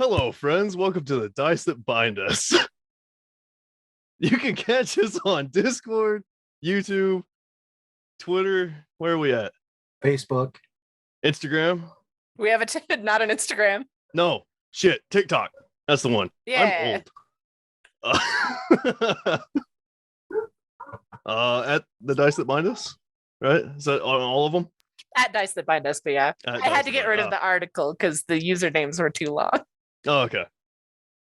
Hello, friends. Welcome to the Dice That Bind Us. You can catch us on Discord, YouTube, Twitter. Where are we at? Facebook. Instagram? We have not an Instagram. No. Shit. TikTok. That's the one. Yeah. I'm old. At the Dice That Bind Us, right? Is that on all of them? At Dice That Bind Us, but yeah. I had to get rid of the article because the usernames were too long. Oh, okay.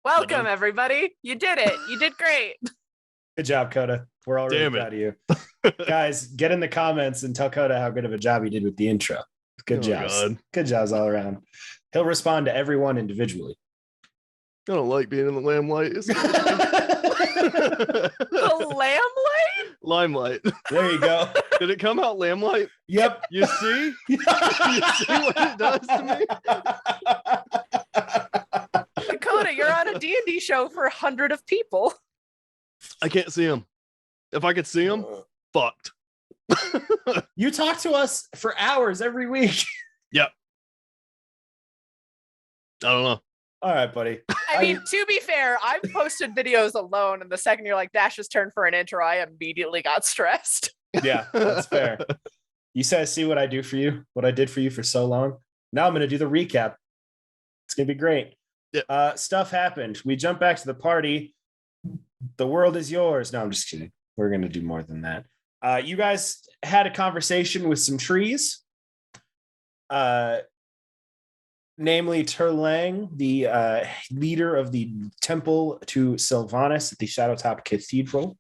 Welcome, everybody. You did it. You did great. Good job, Coda. We're all really proud of you. Guys, get in the comments and tell Coda how good of a job he did with the intro. Good jobs. God. Good jobs all around. He'll respond to everyone individually. I don't like being in the limelight. The lamplight? Limelight. There you go. Did it come out lamplight? Yep. You see? You see what it does to me? Dakota, you're on a D&D show for 100 of people. I can't see him. If I could see him, fucked. You talk to us for hours every week. Yep. I don't know. All right, buddy. I mean, to be fair, I've posted videos alone, and the second you're like, Dash's turn for an intro, I immediately got stressed. Yeah, that's fair. You said, see what I do for you, what I did for you for so long. Now I'm going to do the recap. It's going to be great. Yeah. Stuff happened. We jump back to the party. The world is yours. No, I'm just kidding. We're going to do more than that. You guys had a conversation with some trees. Namely Terlang, the leader of the temple to Sylvanas at the Shadowtop Cathedral,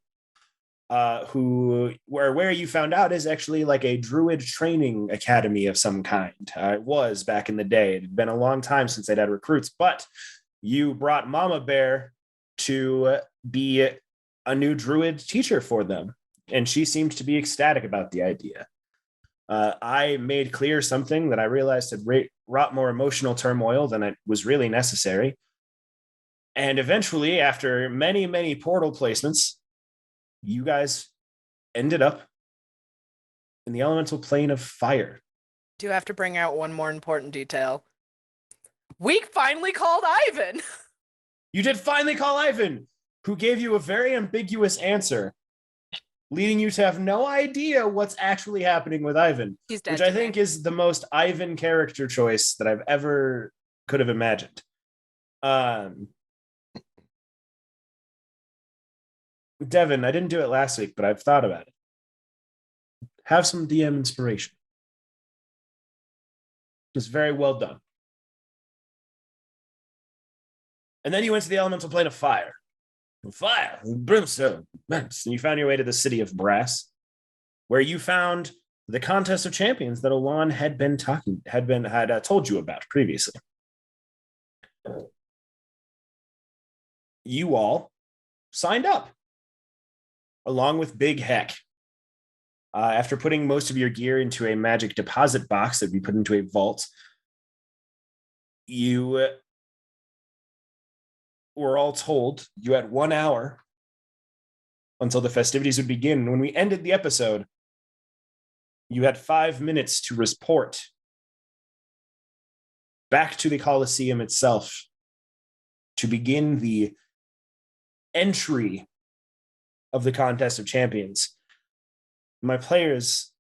where you found out is actually like a druid training academy of some kind. It was back in the day. It had been a long time since they'd had recruits, but you brought Mama Bear to be a new druid teacher for them, and she seemed to be ecstatic about the idea. I made clear something that I realized had wrought more emotional turmoil than it was really necessary. And eventually, after many, many portal placements, you guys ended up in the elemental plane of fire. Do have to bring out one more important detail. We finally called Ivan. You did finally call Ivan, who gave you a very ambiguous answer, leading you to have no idea what's actually happening with Ivan, He's dead, which I think is the most Ivan character choice that I've ever could have imagined. Devin, I didn't do it last week, but I've thought about it. Have some DM inspiration. It's very well done. And then you went to the elemental plane of fire. Fire, brimstone, and you found your way to the city of Brass, where you found the contest of champions that Alon had told you about previously. You all signed up, along with Big Heck. After putting most of your gear into a magic deposit box that would be put into a vault, you were all told you had 1 hour until the festivities would begin. When we ended the episode, you had 5 minutes to report back to the Colosseum itself to begin the entry of the contest of champions. My players,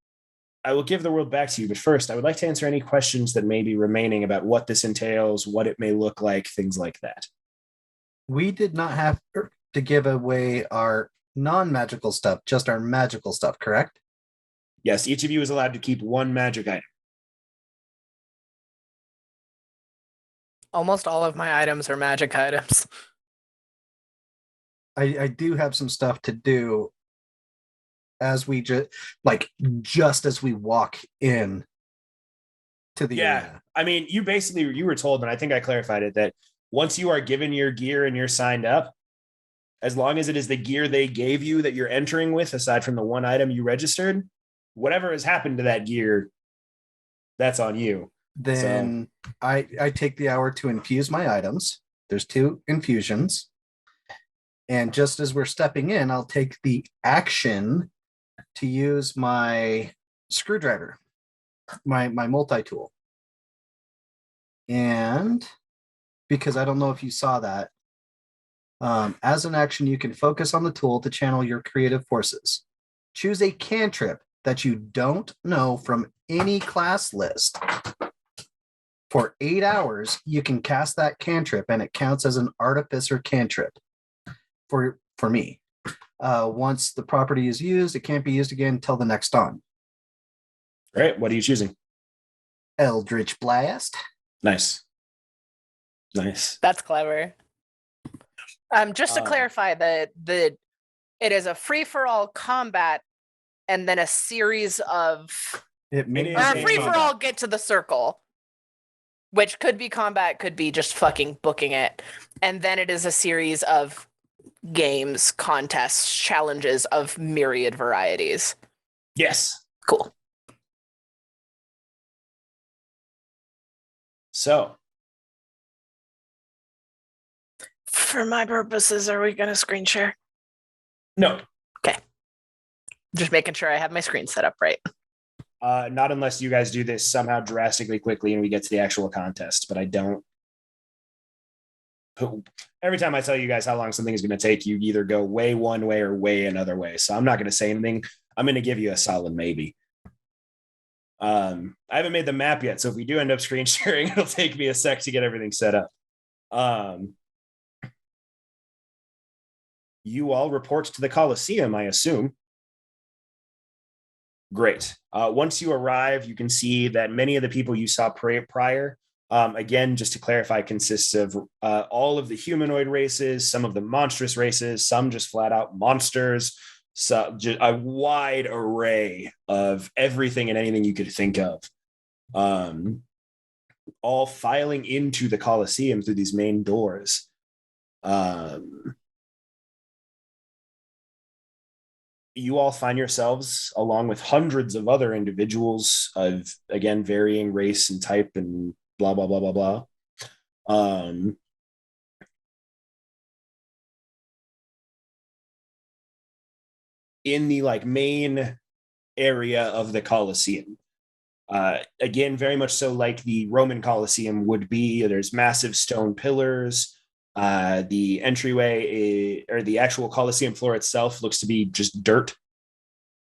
I will give the world back to you, but first, I would like to answer any questions that may be remaining about what this entails, what it may look like, things like that. We did not have to give away our non-magical stuff, just our magical stuff, correct? Yes, each of you is allowed to keep one magic item. Almost all of my items are magic items. I do have some stuff to do as we just as we walk in to the arena. I mean, you were told, and I think I clarified it, that once you are given your gear and you're signed up, as long as it is the gear they gave you that you're entering with, aside from the one item you registered, whatever has happened to that gear, that's on you. Then I take the hour to infuse my items. There's 2 infusions. And just as we're stepping in, I'll take the action to use my screwdriver, my multi-tool. And because I don't know if you saw that. As an action, you can focus on the tool to channel your creative forces. Choose a cantrip that you don't know from any class list. For 8 hours, you can cast that cantrip, and it counts as an artificer cantrip for me. Once the property is used, it can't be used again until the next dawn. Great. What are you choosing? Eldritch Blast. Nice. Nice. That's clever. Just to clarify, it is a free-for-all combat and then a series of It may is or a a free-for-all get to the circle, which could be combat, could be just fucking booking it. And then it is a series of games, contests, challenges of myriad varieties. Yes. Cool. So, For my purposes, are we going to screen share? no, Just making sure I have my screen set up right. not unless you guys do this somehow drastically quickly and we get to the actual contest, but I don't. Every time I tell you guys how long something is going to take, you either go way one way or way another way. So I'm not going to say anything. I'm going to give you a solid maybe. I haven't made the map yet, so if we do end up screen sharing, it'll take me a sec to get everything set up. You all report to the Coliseum, I assume. Great. Once you arrive, you can see that many of the people you saw prior, again, just to clarify, consists of all of the humanoid races, some of the monstrous races, some just flat out monsters, so just a wide array of everything and anything you could think of, all filing into the Coliseum through these main doors. You all find yourselves, along with hundreds of other individuals of, again, varying race and type and blah, blah, blah, blah, blah. In the main area of the Colosseum. Again, very much so like the Roman Colosseum would be. There's massive stone pillars. The entryway or the actual Colosseum floor itself looks to be just dirt,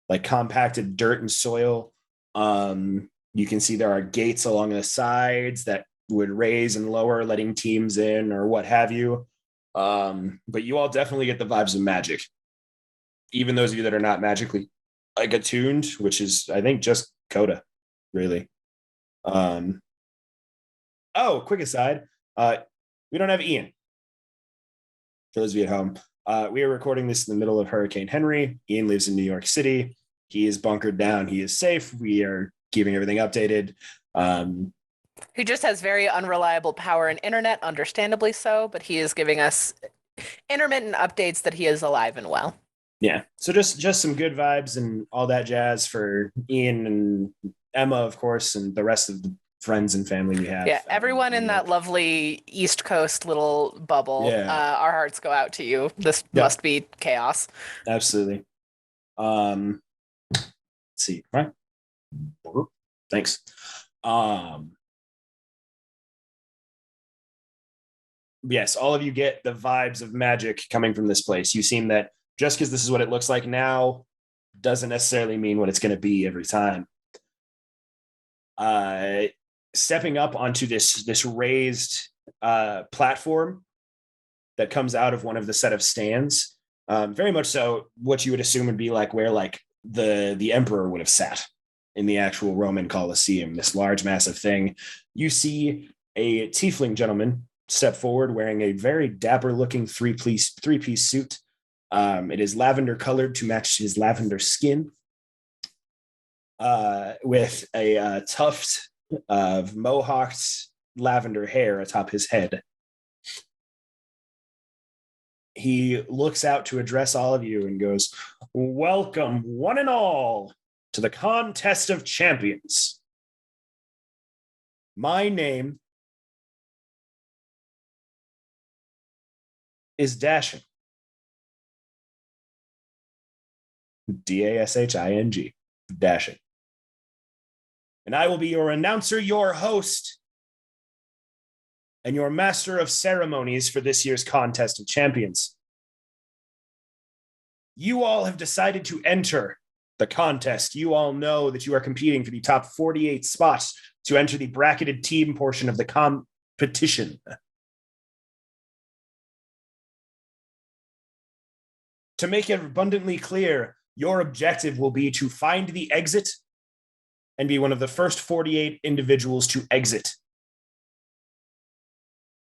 like compacted dirt and soil. You can see there are gates along the sides that would raise and lower, letting teams in or what have you. But you all definitely get the vibes of magic. Even those of you that are not magically attuned, which is, I think, just Coda, really. Oh, quick aside. We don't have Ian. For those of you at home, we are recording this in the middle of Hurricane Henry. Ian lives in New York City. He is bunkered down. He is safe. We are keeping everything updated. He just has very unreliable power and internet, understandably so, but he is giving us intermittent updates that he is alive and well. Yeah, so just some good vibes and all that jazz for Ian and Emma, of course, and the rest of the friends and family we have. Yeah, everyone in that lovely East Coast little bubble. Yeah. Our hearts go out to you. This must be chaos. Absolutely. Let's see. Right. Thanks. Yes, all of you get the vibes of magic coming from this place. You seem that just because this is what it looks like now doesn't necessarily mean what it's going to be every time. Stepping up onto this raised platform that comes out of one of the set of stands, very much so what you would assume would be where the emperor would have sat in the actual Roman Colosseum, this large, massive thing. You see a tiefling gentleman step forward wearing a very dapper-looking three-piece suit. It is lavender colored to match his lavender skin, with a tuft of mohawked lavender hair atop his head. He looks out to address all of you and goes, "Welcome, one and all, to the Contest of Champions. My name is Dashing. Dashing. Dashing. And I will be your announcer, your host, and your master of ceremonies for this year's Contest of Champions. You all have decided to enter the contest. You all know that you are competing for the top 48 spots to enter the bracketed team portion of the competition. To make it abundantly clear, your objective will be to find the exit and be one of the first 48 individuals to exit.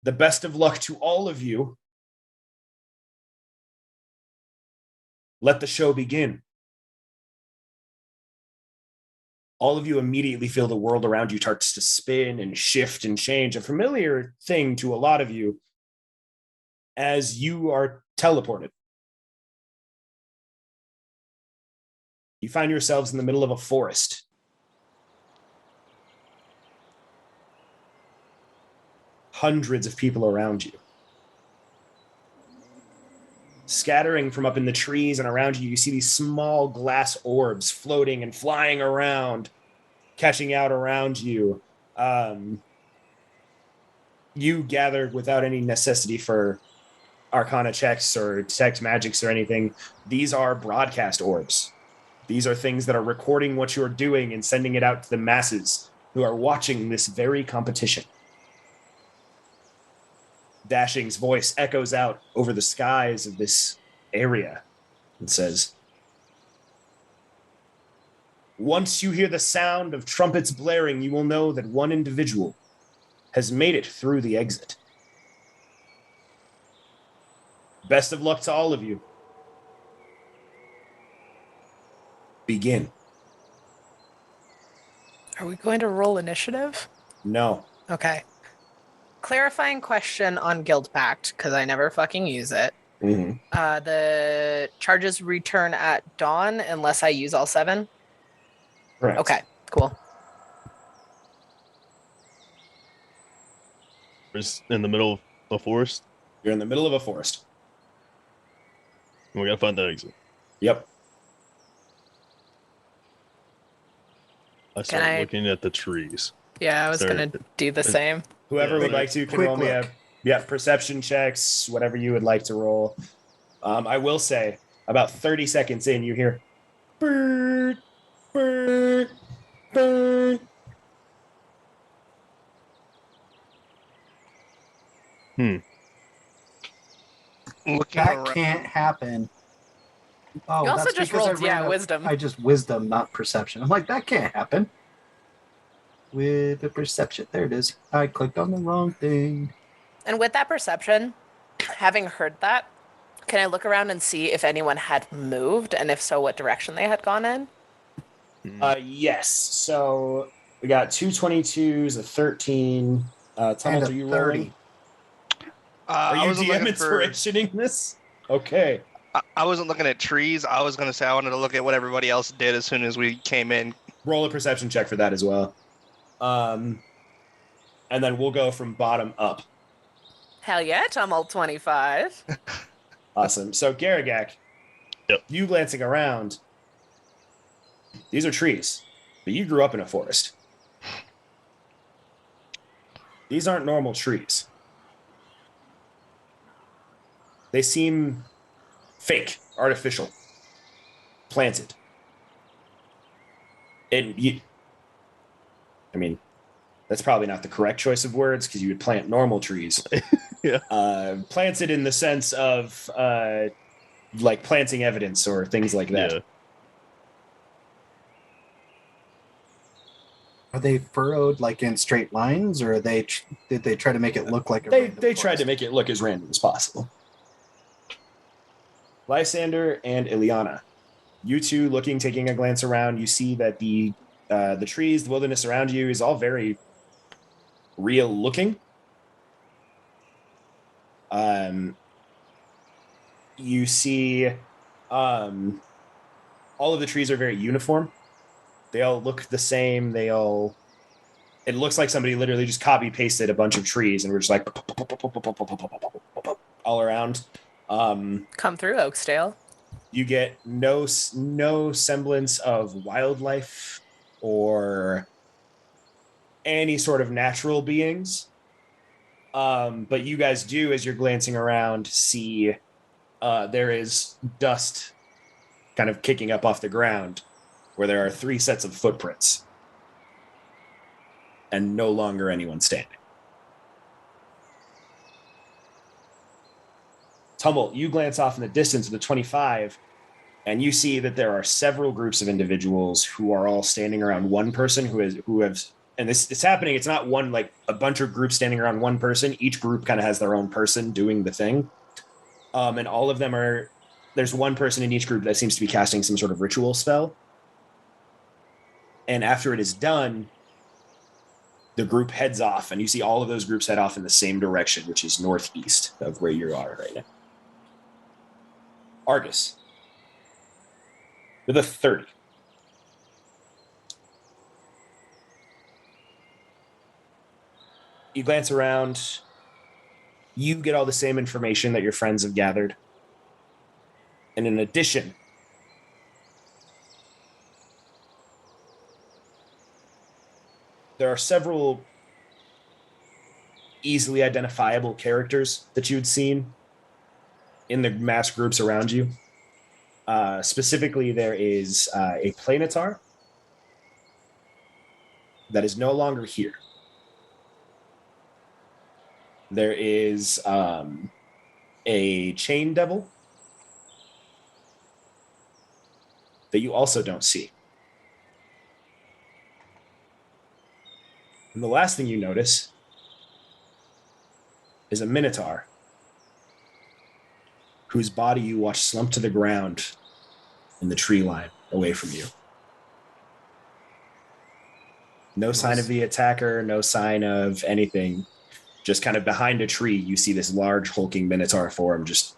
The best of luck to all of you. Let the show begin. All of you immediately feel the world around you starts to spin and shift and change, a familiar thing to a lot of you as you are teleported. You find yourselves in the middle of a forest. Hundreds of people around you. Scattering from up in the trees and around you, you see these small glass orbs floating and flying around, catching out around you. You gather without any necessity for arcana checks or detect magics or anything. These are broadcast orbs. These are things that are recording what you're doing and sending it out to the masses who are watching this very competition. Dashing's voice echoes out over the skies of this area and says, "Once you hear the sound of trumpets blaring, you will know that one individual has made it through the exit. Best of luck to all of you. Begin." Are we going to roll initiative? No. Okay. Clarifying question on Guild Pact, because I never fucking use it. Mm-hmm. The charges return at dawn unless I use all 7? Correct. Okay, cool. Just in the middle of a forest. You're in the middle of a forest. And we gotta find the exit. Yep. I start I- looking at the trees. Yeah, I was Sorry. going to do the same. Whoever Yeah, would so like to can quick roll me look. perception checks, whatever you would like to roll. I will say, about 30 seconds in, you hear, bird, bird, bird. Looking That around. can't happen. Oh, You also that's just because I rolled, ran wisdom. I just wisdom, not perception. I'm like, that can't happen. With the perception. There it is. I clicked on the wrong thing. And with that perception, having heard that, can I look around and see if anyone had moved, and if so, what direction they had gone in? Yes. So we got 2 22s, a 13. Thomas, And a are you 30. rolling? Are I you wasn't DM looking for. inspirationing this? Okay. I wasn't looking at trees. I was gonna say I wanted to look at what everybody else did as soon as we came in. Roll a perception check for that as well. And then we'll go from bottom up. Hell yeah, Tumult 25. Awesome. So Garagak, Yep. You glancing around, these are trees, but you grew up in a forest. These aren't normal trees. They seem fake, artificial, planted. I mean, that's probably not the correct choice of words because you would plant normal trees. Yeah. Planted in the sense of like planting evidence or things like that. Yeah. Are they furrowed like in straight lines, or did they try to make it look like a They random tried to forest? make it look as random as possible. Lysander and Ileana, you two taking a glance around, you see that the trees, the wilderness around you is all very real looking. You see all of the trees are very uniform. They all look the same. It looks like somebody literally just copy pasted a bunch of trees and we're just like all around. Come through, Oaksdale. You get no semblance of wildlife or any sort of natural beings. But you guys do, as you're glancing around, see there is dust kind of kicking up off the ground where there are 3 sets of footprints and no longer anyone standing. Tumult, you glance off in the distance of the 25 and you see that there are several groups of individuals who are all standing around one person who have, and this it's happening. It's not one, like a bunch of groups standing around one person. Each group kind of has their own person doing the thing. And all of them are, there's one person in each group that seems to be casting some sort of ritual spell. And after it is done, the group heads off, and you see all of those groups head off in the same direction, which is northeast of where you are right now. Argus, with a 30. You glance around. You get all the same information that your friends have gathered. And in addition, there are several easily identifiable characters that you'd seen in the mass groups around you. Specifically, there is a planetar that is no longer here. There is a chain devil that you also don't see. And the last thing you notice is a minotaur whose body you watch slump to the ground in the tree line away from you. No sign of the attacker, no sign of anything. Just kind of behind a tree, you see this large hulking minotaur form just...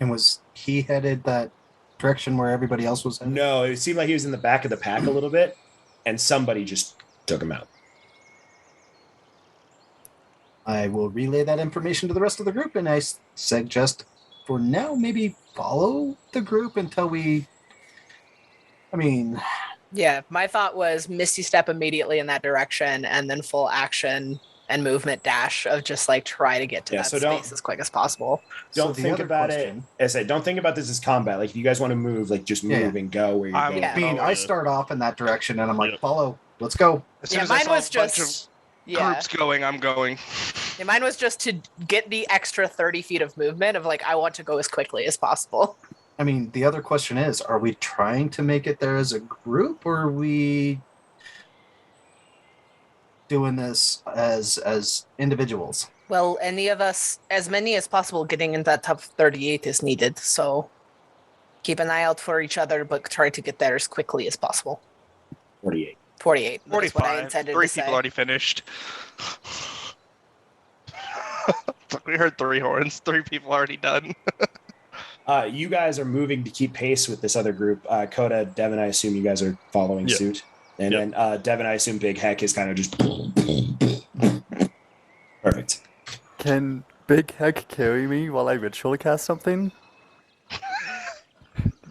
And was he headed that direction where everybody else was headed? No, it seemed like he was in the back of the pack a little bit, and somebody just took him out. I will relay that information to the rest of the group, and I suggest for now maybe follow the group until we... Yeah, my thought was Misty Step immediately in that direction and then full action and movement dash of just like try to get to that space as quick as possible. Don't think about it. As I said, don't think about this as combat. Like if you guys want to move, like just move and go where you're going. I start off in that direction and I'm like, follow, let's go. As mine was just groups going, I'm going. Yeah, mine was just to get the extra 30 feet of movement of like, I want to go as quickly as possible. The other question is, are we trying to make it there as a group, or are we doing this as individuals? Well, any of us, as many as possible, getting into that top 38 is needed. So keep an eye out for each other, but try to get there as quickly as possible. 48. 48. 45. What I intended 3 to people say. already finished. We heard 3 horns. 3 people already done. You guys are moving to keep pace with this other group. Coda, Devin, I assume you guys are following suit. And then Devin, I assume Big Heck is kind of just... Perfect. Can Big Heck carry me while I ritual cast something?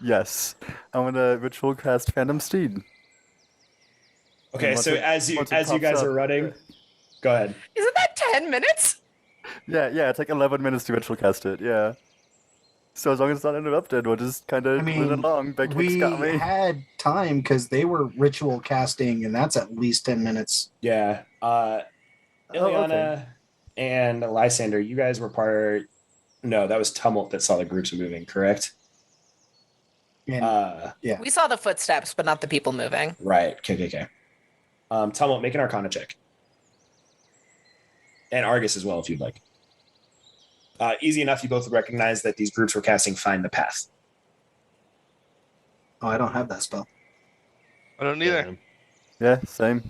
Yes. I'm gonna ritual cast Phantom Steed. Okay, so as you guys are running... Go ahead. Isn't that 10 minutes? Yeah, it's like 11 minutes to ritual cast it, yeah. So as long as it's not interrupted, we'll just kind of move along. Big Heck's got me. We had time because they were ritual casting, and that's at least 10 minutes. Yeah. Ileana and Lysander, you guys were part... No, that was Tumult that saw the groups moving, correct? And, yeah. We saw the footsteps, but not the people moving. Right. Okay. Tumult, make an Arcana check. And Argus as well, if you'd like. Easy enough, you both recognize that these groups were casting Find the Path. Oh, I don't have that spell. I don't either. Yeah, same.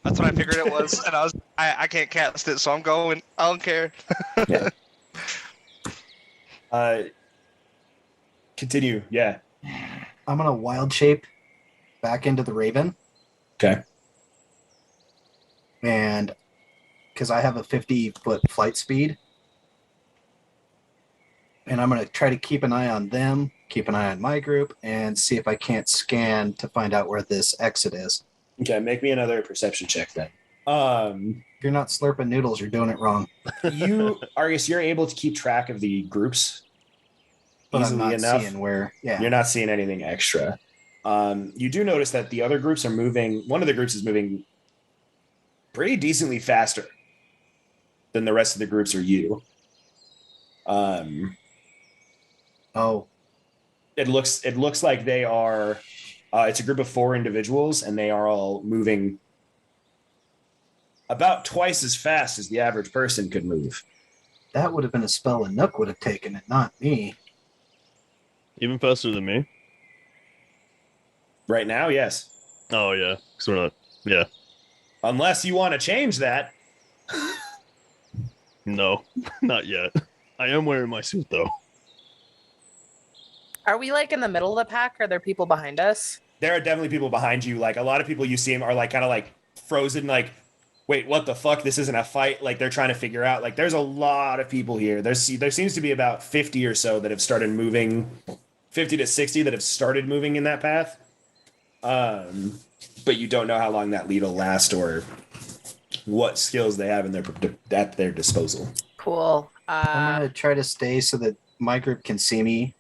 That's what I figured it was, and I can't cast it, so I'm going. I don't care. Yeah. Continue. Yeah. I'm gonna wild shape back into the Raven. Okay. And because I have a 50-foot flight speed. And I'm going to try to keep an eye on them, keep an eye on my group, and see if I can't scan to find out where this exit is. Okay, make me another perception check then. If you're not slurping noodles, you're doing it wrong. Argus, you're able to keep track of the groups But I'm easily not enough. seeing where. Yeah. You're not seeing anything extra. You do notice that the other groups are moving. One of the groups is moving pretty decently faster than the rest of the groups are you. Oh, It looks like they are. It's a group of 4 individuals, and they are all moving about twice as fast as the average person could move. that would have been a spell a Nook would have taken it, not me. Even faster than me. Right now, yes. Oh yeah, because we're not. Yeah, Unless you want to change that. no, not yet. I am wearing my suit though. Are we like in the middle of the pack? Are there people behind us? There are definitely people behind you. Like a lot of people you see are like kind of like frozen, like, wait, what the fuck? This isn't a fight. Like they're trying to figure out. Like there's a lot of people here. There seems to be about 50 or so that have started moving, 50 to 60 that have started moving in that path. But you don't know how long that lead will last or what skills they have at their disposal. Cool. I'm gonna try to stay so that my group can see me,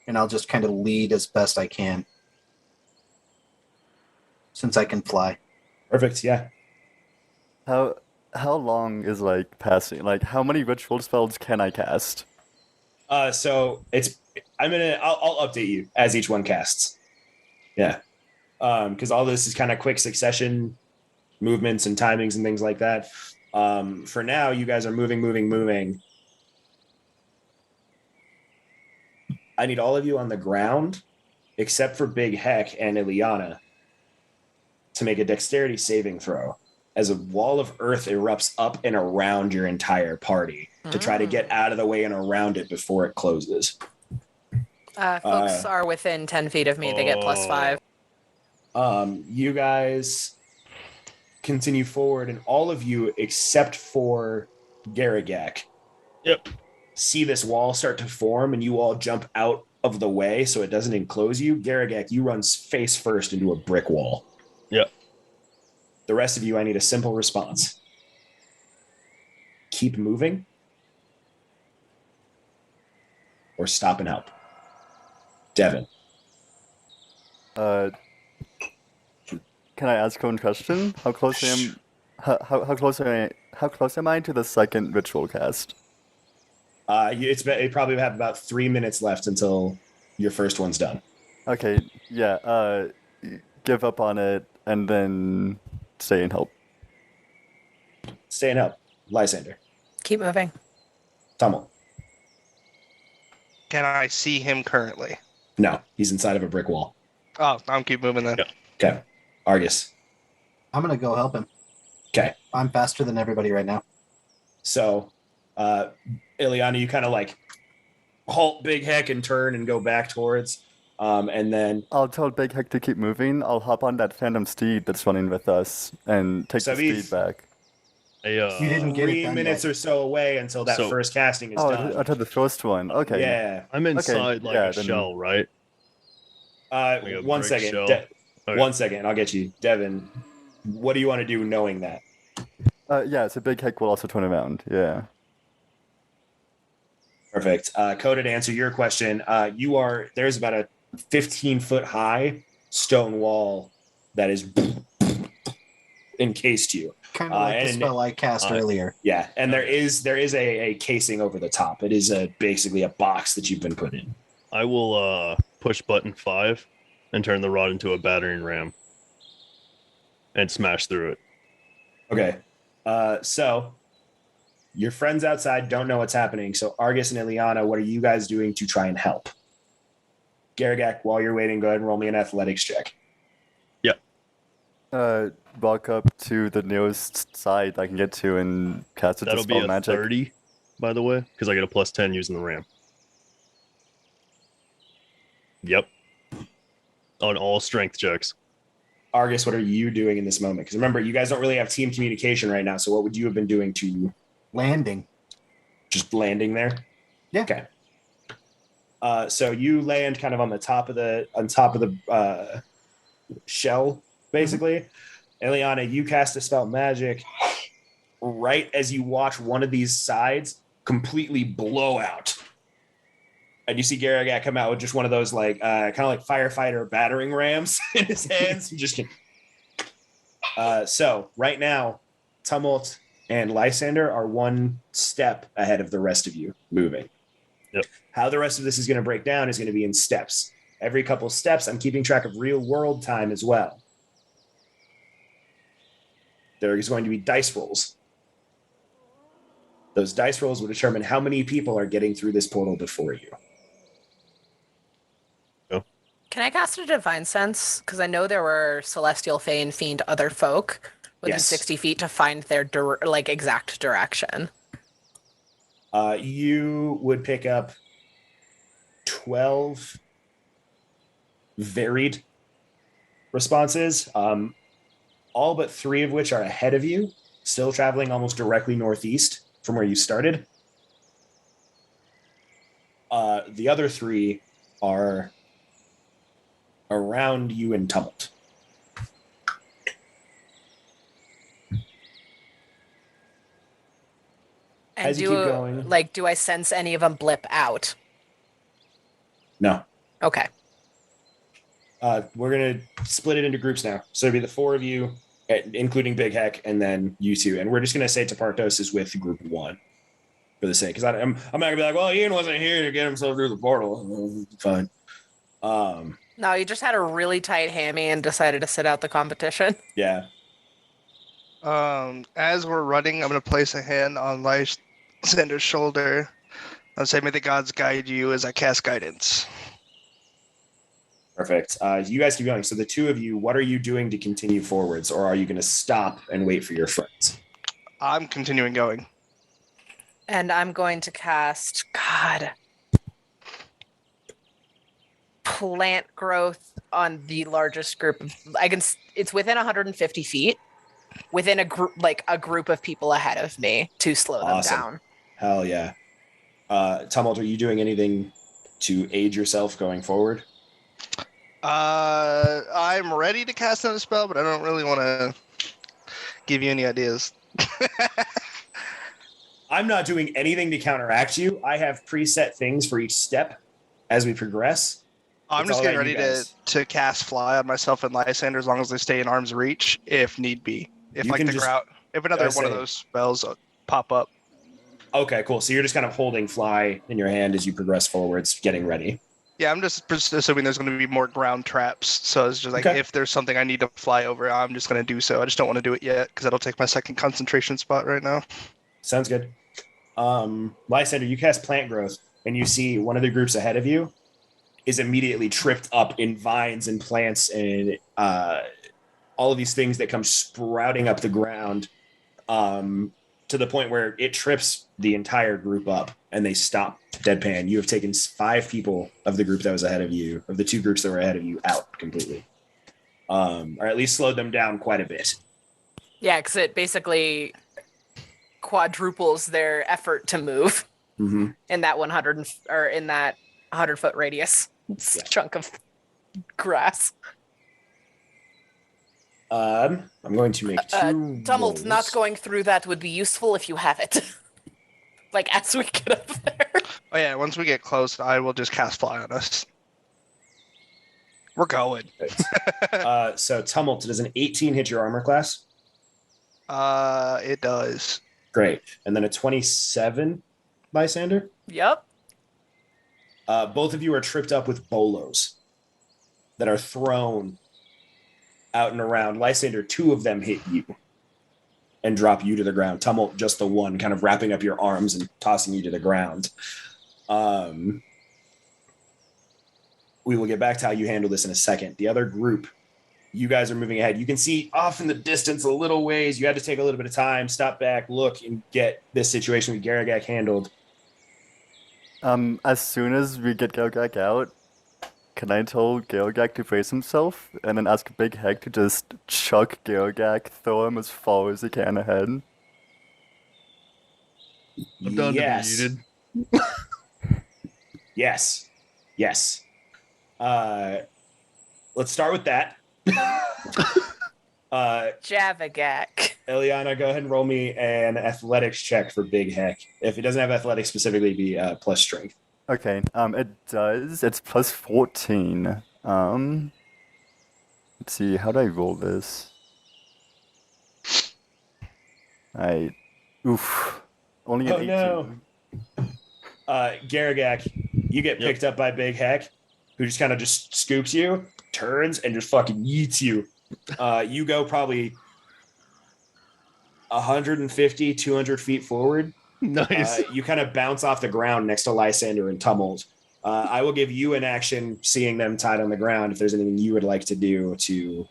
and I'll just kind of lead as best I can, since I can fly. Perfect. Yeah. How long is like passing? Like how many ritual spells can I cast? So I'll update you as each one casts. Yeah. Because all this is kind of quick succession movements and timings and things like that. For now, you guys are moving. I need all of you on the ground, except for Big Heck and Ileana, to make a dexterity saving throw as a wall of earth erupts up and around your entire party to try to get out of the way and around it before it closes. Folks are within 10 feet of me. They get +5. You guys continue forward, and all of you except for Garagak see this wall start to form, and you all jump out of the way so it doesn't enclose you. Garagak, you run face first into a brick wall. Yep. The rest of you, I need a simple response. Keep moving or stop and help. Devin. Can I ask one question? How close I am? How close am I to the second ritual cast? It probably have about 3 minutes left until your first one's done. Okay, yeah. Give up on it and then stay and help. Stay and help. Lysander. Keep moving. Tummel. Can I see him currently? No, he's inside of a brick wall. Oh, I'm keep moving then. Okay. Argus. I'm gonna go help him. Okay. I'm faster than everybody right now. So, Ileana, you kind of like halt Big Heck and turn and go back towards, and then I'll tell Big Heck to keep moving. I'll hop on that phantom steed that's running with us and take the speed back. You didn't get it 3 done minutes yet. or so away until that first casting is done. I took the first one. Okay. Yeah. I'm inside a then- shell, right? Uh, Like a 1 brick second. shell. De- Okay. 1 second. I'll get you. Devin, what do you want to do knowing that? Yeah, so Big Heck will also turn around. Yeah. Perfect. Coda, to answer your question, there's about a 15-foot high stone wall that is encased you. Kind of like the spell I cast earlier. Yeah, and there is a casing over the top. It is basically a box that you've been put in. I will push button 5 and turn the rod into a battering ram and smash through it. Okay. So your friends outside don't know what's happening. So Argus and Ileana, what are you guys doing to try and help? Garagak, while you're waiting, go ahead and roll me an athletics check. Walk up to the nearest side I can get to and cast a That'll be dispel a magic. 30, by the way, because I get a +10 using the ram. Yep. On all strength checks. Argus, what are you doing in this moment? Because remember, you guys don't really have team communication right now. So what would you have been doing to Landing. just landing there? Yeah. Okay. So you land kind of on top of the shell, basically. Eliana, you cast a spell magic right as you watch one of these sides completely blow out. And you see Garagak come out with just one of those like kind of like firefighter battering rams in his hands. Just so right now, Tumult and Lysander are one step ahead of the rest of you moving. Yep. How the rest of this is going to break down is going to be in steps. Every couple of steps, I'm keeping track of real world time as well. There is going to be dice rolls. Those dice rolls will determine how many people are getting through this portal before you. Can I cast a divine sense? Because I know there were celestial, fae, and fiend other folk within 60 feet to find their exact direction. You would pick up 12 varied responses, all but 3 of which are ahead of you, still traveling almost directly northeast from where you started. The other 3 are around you in Tumult. And As you keep going, do I sense any of them blip out? No. Okay. We're going to split it into groups now. So it'll be the 4 of you, including Big Heck, and then you 2. And we're just going to say Tapartos is with group 1 for the sake. Because I'm not going to be like, well, Ian wasn't here to get himself through the portal. Fine. No, you just had a really tight hammy and decided to sit out the competition. Yeah. As we're running, I'm going to place a hand on Lysander's shoulder and say, may the gods guide you as I cast guidance. Perfect. You guys keep going. So the 2 of you, what are you doing to continue forwards? Or are you going to stop and wait for your friends? I'm continuing going. And I'm going to cast, plant growth on the largest group. It's within 150 feet, within a group of people ahead of me to slow them down. Hell yeah. Tumult, are you doing anything to aid yourself going forward? I'm ready to cast another spell, but I don't really want to give you any ideas. I'm not doing anything to counteract you. I have preset things for each step as we progress. I'm just getting ready to cast fly on myself and Lysander as long as they stay in arm's reach, if need be. If another one of those spells pop up. Okay, cool. So you're just kind of holding fly in your hand as you progress forwards, getting ready. Yeah, I'm just assuming there's going to be more ground traps. So it's just like, if there's something I need to fly over, I'm just going to do so. I just don't want to do it yet because that'll take my second concentration spot right now. Sounds good. Lysander, you cast plant growth and you see one of the groups ahead of you is immediately tripped up in vines and plants and all of these things that come sprouting up the ground to the point where it trips the entire group up and they stop deadpan. You have taken 5 people of the group that was ahead of you, of the 2 groups that were ahead of you, out completely. Or at least slowed them down quite a bit. Yeah, because it basically quadruples their effort to move in that 100-foot radius chunk of grass. I'm going to make 2 Tumult, rolls. not going through that would be useful if you have it. As we get up there. Oh yeah, once we get close, I will just cast fly on us. We're going. So Tumult, does an 18 hit your armor class? It does. Great. And then a 27, Lysander? Yep. Both of you are tripped up with bolos that are thrown out and around. Lysander, 2 of them hit you and drop you to the ground. Tumult, just the one, kind of wrapping up your arms and tossing you to the ground. We will get back to how you handle this in a second. The other group, you guys are moving ahead. You can see off in the distance a little ways. You had to take a little bit of time, stop back, look, and get this situation with Garagak handled. As soon as we get Garagak out, can I tell Garagak to brace himself and then ask Big Heck to just chuck Garagak, throw him as far as he can ahead? I'm done to be muted. Yes. Let's start with that. Javagak. Eliana, go ahead and roll me an athletics check for Big Heck. If it doesn't have athletics specifically, be plus strength. Okay, it does. It's plus 14. Let's see, how do I roll this? Oof. Only an 18. No. Garagak, you get picked up by Big Heck, who just kind of just scoops you, turns, and just fucking yeets you. You go probably 150, 200 feet forward. Nice. You kind of bounce off the ground next to Lysander and Tumult. I will give you an action seeing them tied on the ground if there's anything you would like to do to...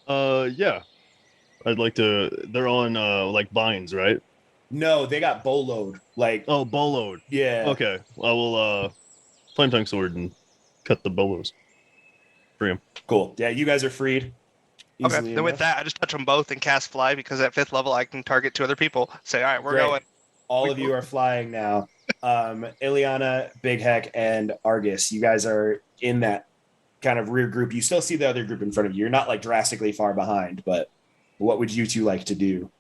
Yeah. I'd like to... They're on, like, vines, right? No, they got boloed. Like... Oh, boloed. Yeah. Okay. I will, flame tongue sword and cut the bolos. Free him. Cool. Yeah, you guys are freed. Okay, then with that, I just touch them both and cast fly because at 5th level, I can target 2 other people. Say, all right, we're going. All of you are flying now. Ileana, Big Heck, and Argus, you guys are in that kind of rear group. You still see the other group in front of you. You're not like drastically far behind, but what would you two like to do?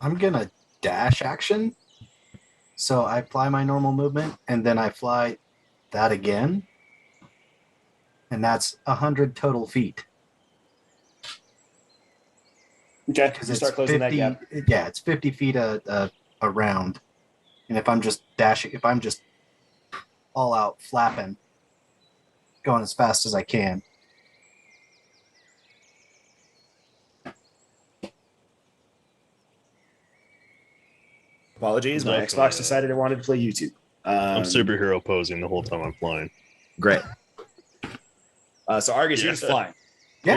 I'm gonna dash action. So I apply my normal movement and then I fly that again. And that's 100 total feet. Okay, Because you start closing 50, that gap. Yeah, it's 50 feet around. And if I'm just dashing, if I'm just all out flapping, going as fast as I can. Apologies, my Xbox decided it wanted to play YouTube. I'm superhero posing the whole time I'm flying. Great. So Argus, you're just flying. Yeah.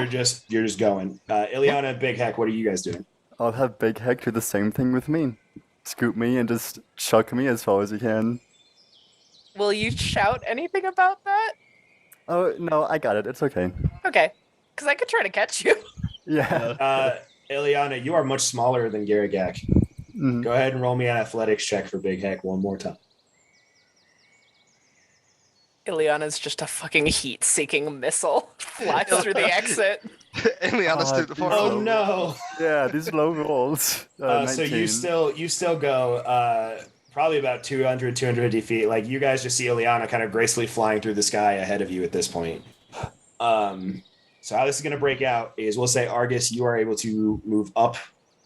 You're just going. Ileana, Big Heck, what are you guys doing? I'll have Big Heck do the same thing with me. Scoop me and just chuck me as far as he can. Will you shout anything about that? Oh, no, I got it. It's okay. Okay. Because I could try to catch you. Yeah. Ileana, you are much smaller than Garagak. Mhm. Go ahead and roll me an athletics check for Big Heck one more time. Ileana's just a fucking heat-seeking missile. Flies through the exit. Ileana's through the these portal. Oh no! Yeah, these low rolls. So you still go probably about 200, 250 feet. Like you guys just see Ileana kind of gracefully flying through the sky ahead of you at this point. So how this is going to break out is we'll say Argus, you are able to move up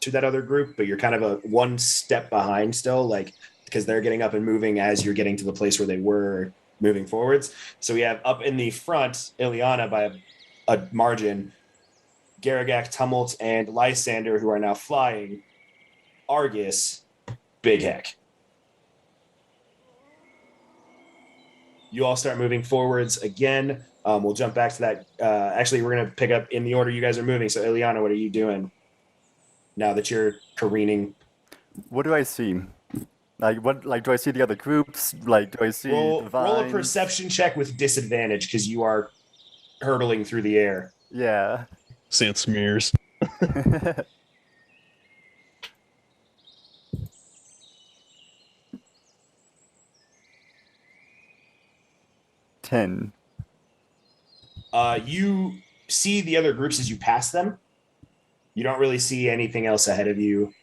to that other group, but you're kind of a one step behind still, like because they're getting up and moving as you're getting to the place where they were moving forwards. So we have up in the front Ileana by a margin, Garagak, Tumult, and Lysander, who are now flying. Argus, Big Heck. You all start moving forwards again. We'll jump back to that. Actually, we're going to pick up in the order you guys are moving. So, Ileana, what are you doing now that you're careening? What do I see? Do I see the other groups? Like, do I see Roll the a vines? perception check with disadvantage because you are hurtling through the air. Yeah. Sand smears. 10. You see the other groups as you pass them. You don't really see anything else ahead of you.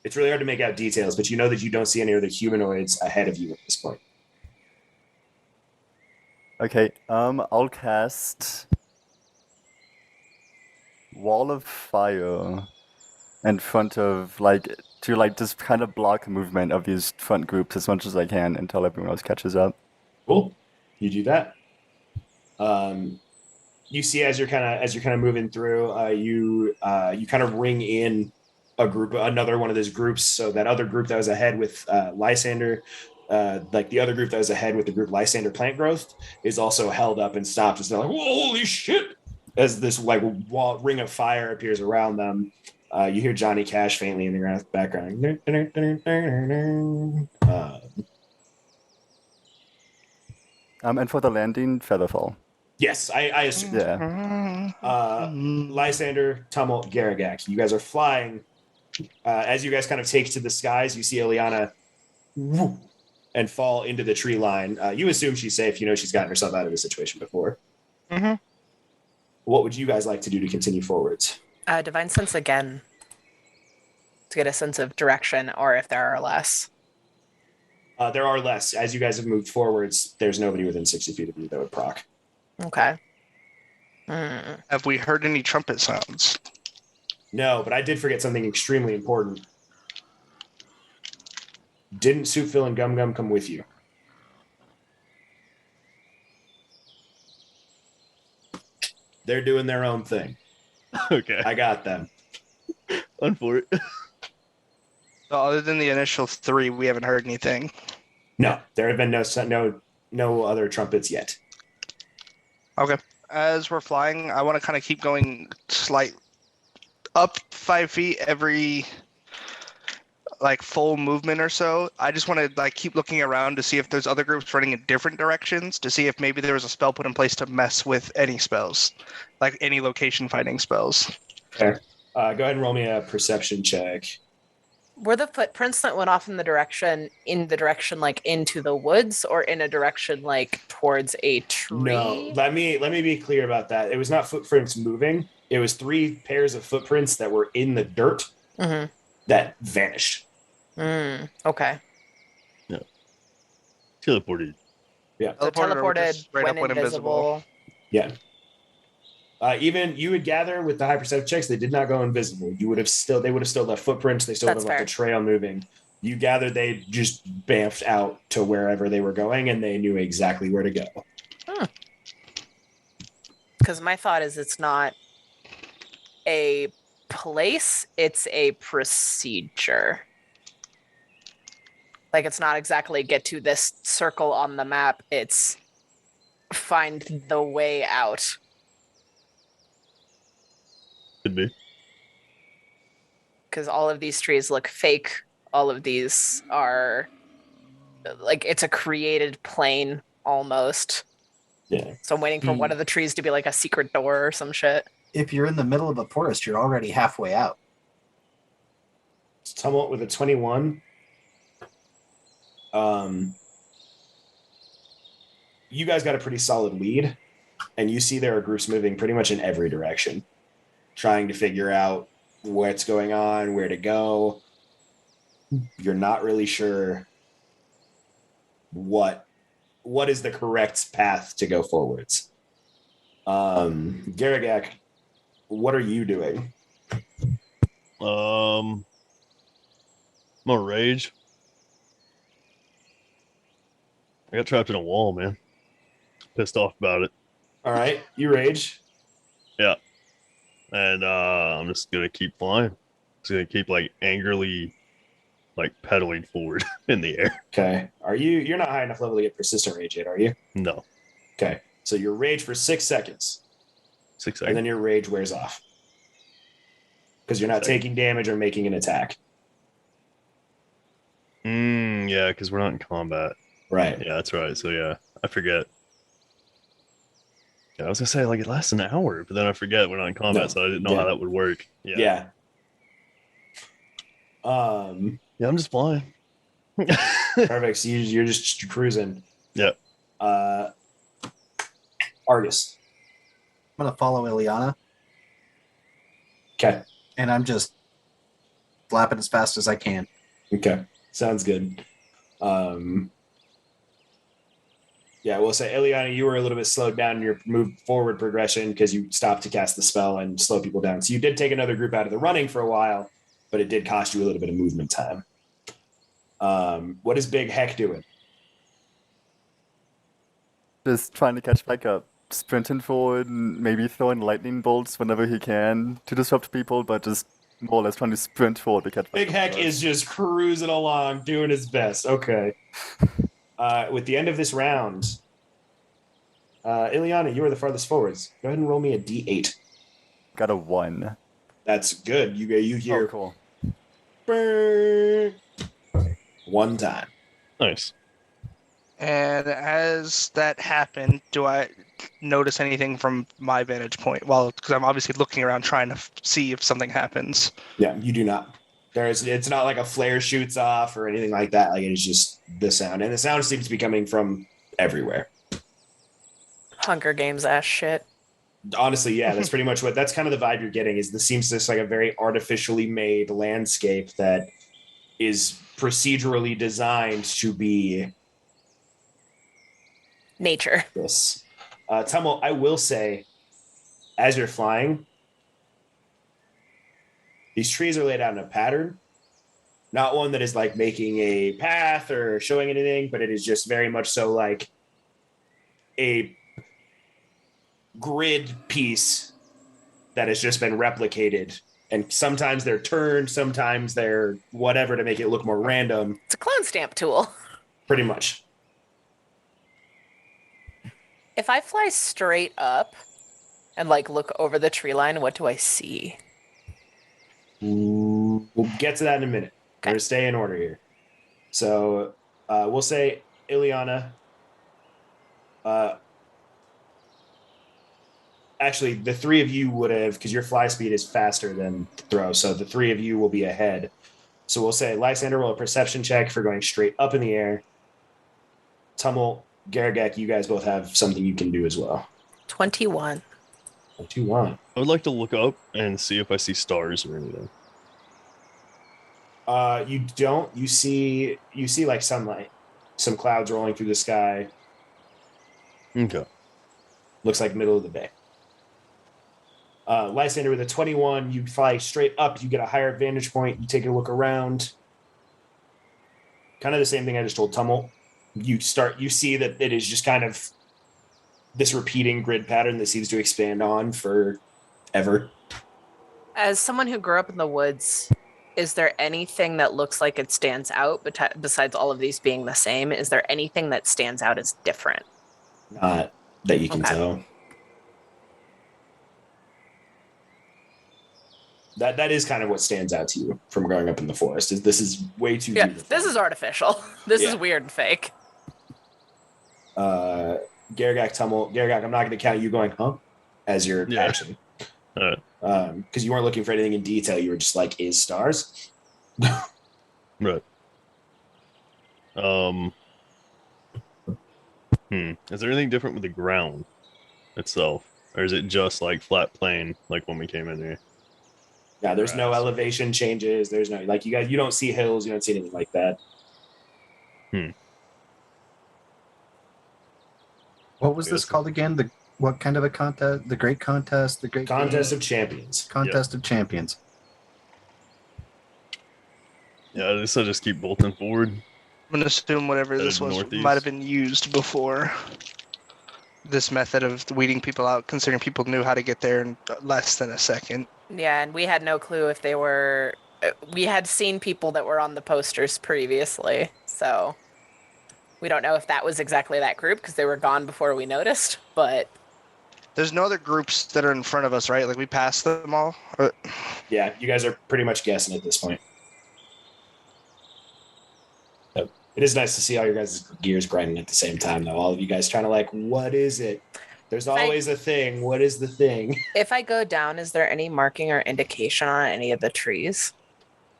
It's really hard to make out details, but you know that you don't see any other humanoids ahead of you at this point. Okay, I'll cast Wall of Fire in front of, to just kind of block movement of these front groups as much as I can until everyone else catches up. Cool. You do that. You see as you're kind of moving through, you kind of ring in another one of those groups. So that other group that was ahead with Lysander, the other group that was ahead with the group Lysander Plant Growth is also held up and stopped. It's like, holy shit! As this ring of fire appears around them, you hear Johnny Cash faintly in the background. And for the landing, Featherfall. Yes, I assume. Yeah. Lysander, Tumult, Garagak. You guys are flying. As you guys kind of take to the skies, you see Ileana and fall into the tree line. You assume she's safe. You know she's gotten herself out of this situation before. Mm-hmm. What would you guys like to do to continue forwards? Divine sense again to get a sense of direction, or if there are less. There are less. As you guys have moved forwards, there's nobody within 60 feet of you that would proc. Okay. Have we heard any trumpet sounds? No, but I did forget something extremely important. Didn't Soup Phil and Gum Gum come with you? They're doing their own thing. Okay. I got them. On for it. So other than the initial 3, we haven't heard anything. No, there have been no other trumpets yet. Okay. As we're flying, I want to kind of keep going slight up 5 feet every like full movement or so. I just want to like keep looking around to see if there's other groups running in different directions, to see if maybe there was a spell put in place to mess with any spells, like any location finding spells. Okay. Go ahead and roll me a perception check. Were the footprints that went off in the direction like into the woods, or in a direction like towards a tree? No, let me be clear about that. It was not footprints moving. It was 3 pairs of footprints that were in the dirt that vanished. Okay. Yeah. Teleported. Yeah. Teleported, right went invisible. Yeah. Even you would gather with the high perception checks, they did not go invisible. They would have still left footprints. They still would have left the trail moving. You gathered they just bamfed out to wherever they were going, and they knew exactly where to go. Because my thought is it's not a place, it's a procedure. Like, it's not exactly get to this circle on the map, it's find the way out. Could be. Because all of these trees look fake. All of these are like, it's a created plane almost. Yeah. So I'm waiting for one of the trees to be like a secret door or some shit. If you're in the middle of a forest, you're already halfway out. Tumult with a 21. You guys got a pretty solid lead, and you see there are groups moving pretty much in every direction, trying to figure out what's going on, where to go. You're not really sure what is the correct path to go forwards. Garagak, what are you doing? I'm gonna rage. I got trapped in a wall, man. Pissed off about it. All right, you rage. Yeah. And I'm just gonna keep flying. Just gonna keep like angrily like pedaling forward in the air. Okay. You're not high enough level to get persistent rage yet, are you? No. Okay. So you're rage for 6 seconds. 6 seconds. And then your rage wears off. Because you're not taking damage or making an attack. Yeah, because we're not in combat. Right. Yeah, that's right. So yeah, I forget. Yeah, I was gonna say like it lasts an hour, but then I forget we're not in combat, so I didn't know how that would work. Yeah. Yeah, I'm just flying. Perfect. So you're just cruising. Yeah. Argus. I'm gonna follow Ileana. Okay. And I'm just flapping as fast as I can. Okay. Sounds good. Yeah, we'll say, Ileana, you were a little bit slowed down in your move forward progression because you stopped to cast the spell and slow people down. So you did take another group out of the running for a while, but it did cost you a little bit of movement time. What is Big Heck doing? Just trying to catch back up. Sprinting forward and maybe throwing lightning bolts whenever he can to disrupt people, but just more or less trying to sprint forward to catch back Big up. Heck is just cruising along, doing his best. Okay. With the end of this round, Ileana, you are the farthest forwards. Go ahead and roll me a d8. Got a 1. That's good. You hear cool. Brrr. One time. Nice. And as that happened, do I notice anything from my vantage point? Well, because I'm obviously looking around trying to see if something happens. Yeah, you do not. It's not like a flare shoots off or anything like that. Like, it is just the sound. And the sound seems to be coming from everywhere. Hunger Games ass shit. Honestly, yeah, that's pretty much that's kind of the vibe you're getting. Is this seems just like a very artificially made landscape that is procedurally designed to be Nature. this. Tummel, I will say, as you're flying, these trees are laid out in a pattern, not one that is like making a path or showing anything, but it is just very much so like a grid piece that has just been replicated. And sometimes they're turned, sometimes they're whatever to make it look more random. It's a clone stamp tool. Pretty much. If I fly straight up and like look over the tree line, what do I see? We'll get to that in a minute. We're going to stay in order here. So we'll say Ileana. Actually, the three of you would have, because your fly speed is faster than throw, so the three of you will be ahead. So we'll say Lysander roll a perception check for going straight up in the air. Tummel, Garagak, you guys both have something you can do as well. 21. 21. I would like to look up and see if I see stars or anything. You don't. You see like sunlight, some clouds rolling through the sky. Okay. Looks like middle of the day. Lysander with a 21, you fly straight up, you get a higher vantage point, you take a look around. Kind of the same thing I just told Tummel. You see that it is just kind of this repeating grid pattern that seems to expand on forever. As someone who grew up in the woods, is there anything that looks like it stands out besides all of these being the same? Is there anything that stands out as different? Not that you can tell. That is kind of what stands out to you from growing up in the forest. Is this is way too beautiful. This is artificial. This is weird and fake. Garagak, Tummel, Garagak, I'm not going to count you going, huh? As your action. All right. Because you weren't looking for anything in detail. You were just like, is stars? Right. Is there anything different with the ground itself? Or is it just like flat plain like when we came in here? Yeah, there's no elevation changes. There's no, like, you don't see hills. You don't see anything like that. What was this called again? What kind of a contest? The Great Contest? The Great Contest of Champions. Contest of Champions. Yeah, I guess I'll just keep bolting forward. I'm gonna assume whatever this was northeast. might have been used before. This method of weeding people out, considering people knew how to get there in less than a second. Yeah, and we had no clue if they were... We had seen people that were on the posters previously, so... We don't know if that was exactly that group, because they were gone before we noticed, but... There's no other groups that are in front of us, right? Like, we passed them all? Yeah, you guys are pretty much guessing at this point. It is nice to see all your guys' gears grinding at the same time, though. All of you guys trying to like, what is it? There's always a thing. What is the thing? If I go down, is there any marking or indication on any of the trees?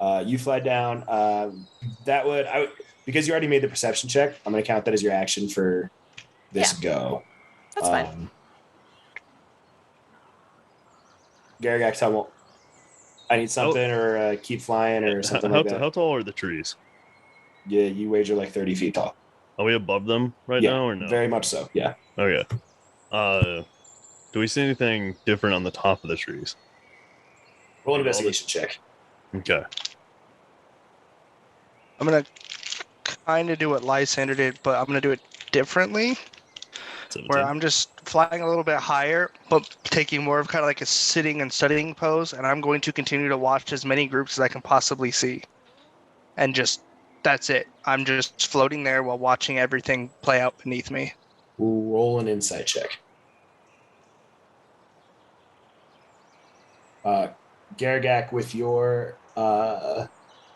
You fly down. Because you already made the perception check, I'm going to count that as your action for this go. That's fine. Garagak, Tummel, I need something or keep flying or something like that. How tall are the trees? Yeah, you wager like 30 feet tall. Are we above them now or no? Very much so, yeah. Okay. Do we see anything different on the top of the trees? Roll an investigation check. Okay. I'm going to kind of do what Lysander did, but I'm going to do it differently. 17. Where I'm just flying a little bit higher, but taking more of kind of like a sitting and studying pose, and I'm going to continue to watch as many groups as I can possibly see. And that's it. I'm just floating there while watching everything play out beneath me. Roll an insight check. Garagak, with your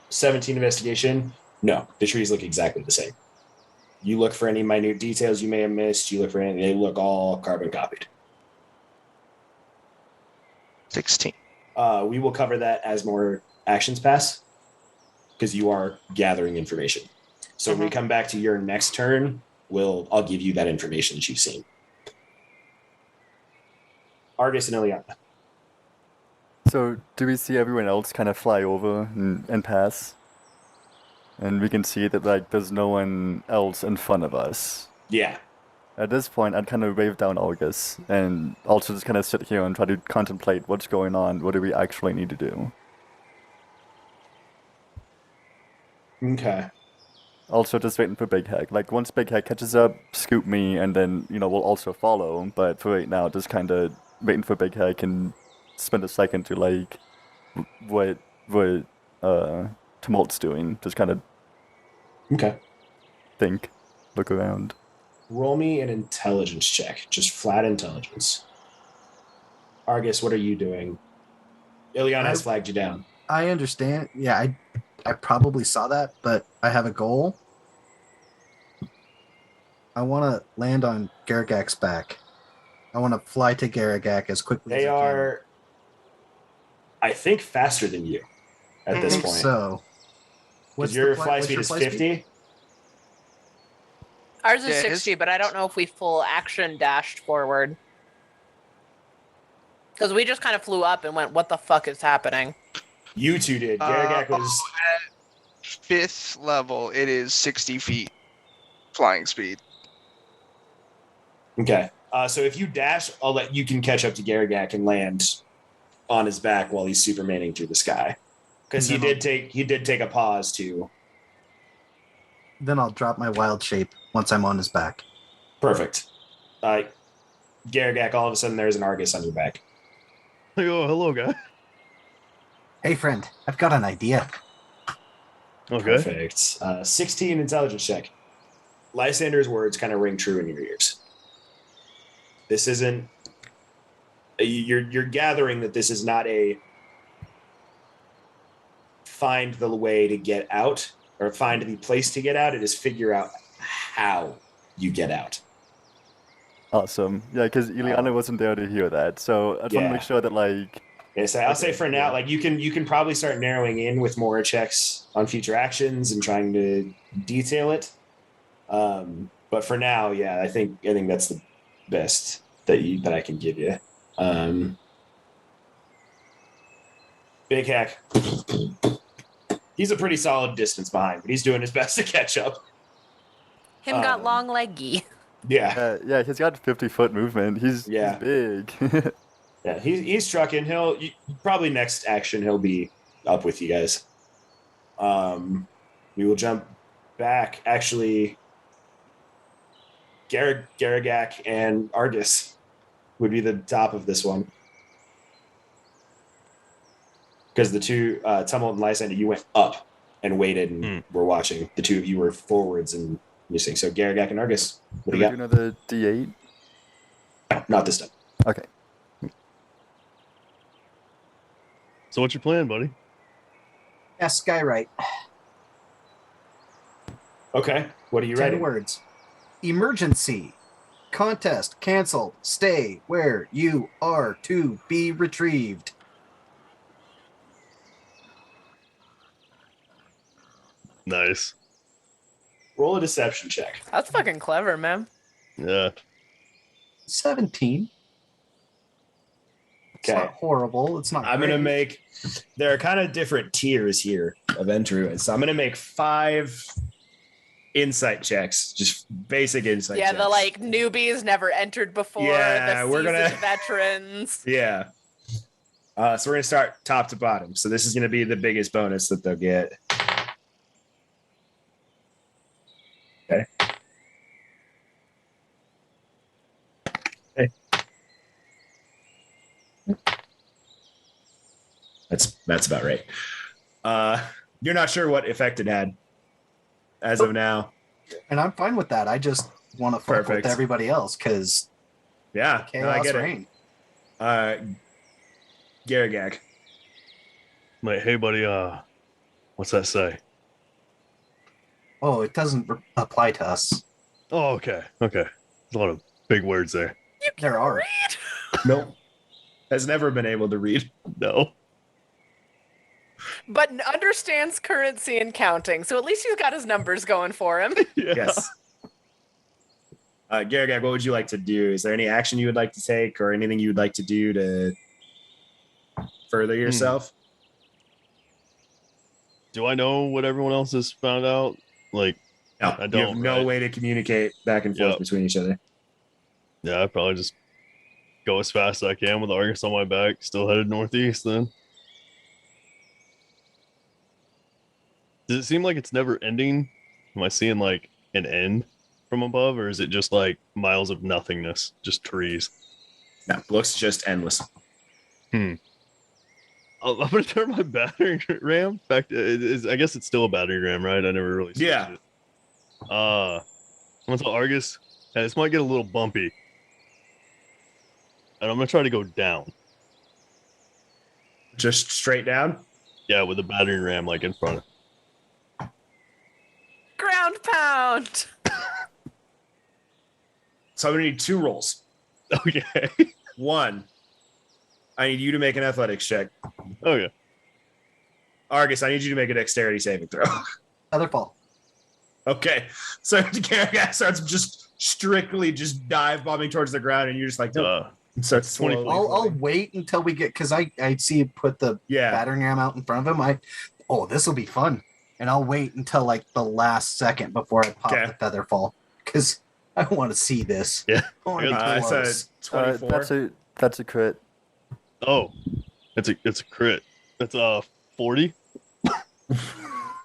17 investigation, no, the trees look exactly the same. You look for any minute details you may have missed. You look for anything. They look all carbon copied. 16. We will cover that as more actions pass because you are gathering information. So when we come back to your next turn, I'll give you that information that you've seen. Argus and Ileana. So, do we see everyone else kind of fly over and pass? And we can see that, like, there's no one else in front of us. Yeah. At this point, I'd kind of wave down August and also just kind of sit here and try to contemplate what's going on. What do we actually need to do? Okay. Also, just waiting for Big Heck. Like, once Big Heck catches up, scoop me, and then, we'll also follow. But for right now, just kind of waiting for Big Heck and spend a second to, like, what Tumult's doing. Just kind of Okay. think, look around. Roll me an intelligence check. Just flat intelligence. Argus, what are you doing? Ileana has flagged you down. I understand. Yeah, I probably saw that, but I have a goal. I want to land on Garagak's back. I want to fly to Garagak as quickly as They I can. are, I think, faster than you at this I think point. so. Because your fly speed is 50. Ours is Yeah, 60, but I don't know if we full action dashed forward. Because we just kind of flew up and went, what the fuck is happening? You two did. Garagak was. At 5th level, it is 60 feet flying speed. Okay. So if you dash, you can catch up to Garagak and land on his back while he's supermaning through the sky. Because he did take a pause to. Then I'll drop my wild shape once I'm on his back. Perfect. Garagak, all of a sudden there's an Argus on your back. Like, oh, hello, guy. Hey, friend, I've got an idea. Okay. Perfect. 16 intelligence check. Lysander's words kind of ring true in your ears. This isn't. You're gathering that this is not a find the way to get out or find the place to get out. It is figure out how you get out. Awesome. Yeah, because Ileana wasn't there to hear that, so I just want to make sure that, like... Yeah, so I'll say for now, like you can probably start narrowing in with more checks on future actions and trying to detail it. But for now, yeah, I think that's the best that I can give you. Big Hack. He's a pretty solid distance behind, but he's doing his best to catch up. Him got long leggy. Yeah. Yeah, he's got 50-foot movement. He's big. Yeah, he's trucking. Probably next action he'll be up with you guys. We will jump back. Actually, Garagak and Argus would be the top of this one. Because the two, Tumult and Lysander, you went up and waited and were watching. The two of you were forwards and missing. So Garagak and Argus, what do you got? Do another D8? Not this time. Okay. So what's your plan, buddy? Yeah, Skywrite. Okay. What are you 10 writing? words. Emergency. Contest canceled. Stay where you are to be retrieved. Nice. Roll a deception check. That's fucking clever, man. Yeah. 17. It's Okay. not horrible. It's not. I'm great. going to make, there are kind of different tiers here of entry. So I'm going to make 5 insight checks, just basic insight Yeah, checks. the like newbies never entered before. Yeah, the we're gonna- seasoned veterans. Yeah. So we're going to start top to bottom. So this is going to be the biggest bonus that they'll get. Okay. Okay. That's about right. You're not sure what effect it had as of now. And I'm fine with that. I just want to fuck Perfect. with everybody else because Yeah, no, I chaos get reign. it. Garagak. Like, hey, buddy, what's that say? Oh, it doesn't apply to us. Oh, okay. Okay. There's a lot of big words there. There are. Nope. Has never been able to read. No. But understands currency and counting, so at least he's got his numbers going for him. Yeah. Yes. Garagag, what would you like to do? Is there any action you would like to take or anything you would like to do to further yourself? Do I know what everyone else has found out? Like, No, I you don't. have no right? way to communicate back and forth Yep. between each other. Yeah, I'd probably just go as fast as I can with Argus on my back, still headed northeast then. Does it seem like it's never ending? Am I seeing like an end from above, or is it just like miles of nothingness, just trees? No, looks just endless. I'm gonna turn my battering ram back to. I guess it's still a battering ram, right? I never really switched Yeah. it. I'm gonna tell Argus, hey, this might get a little bumpy, and I'm gonna try to go down. Just straight down? Yeah, with the battering ram like in front of. Ground pound. So I'm going to need 2 rolls. Okay. 1, I need you to make an athletics check. Okay. Argus, I need you to make a dexterity saving throw. Featherfall. Okay. So Garagag starts just strictly just dive bombing towards the ground, and you're just like, nope. Starts 24. slowly I'll falling. wait until we get, because I see you put the Yeah. battering ram out in front of him. This will be fun. And I'll wait until like the last second before I pop Okay. the featherfall, because I want to see this. Yeah. I want to be It's close. a 24. That's a crit. Oh, it's a crit. That's 40.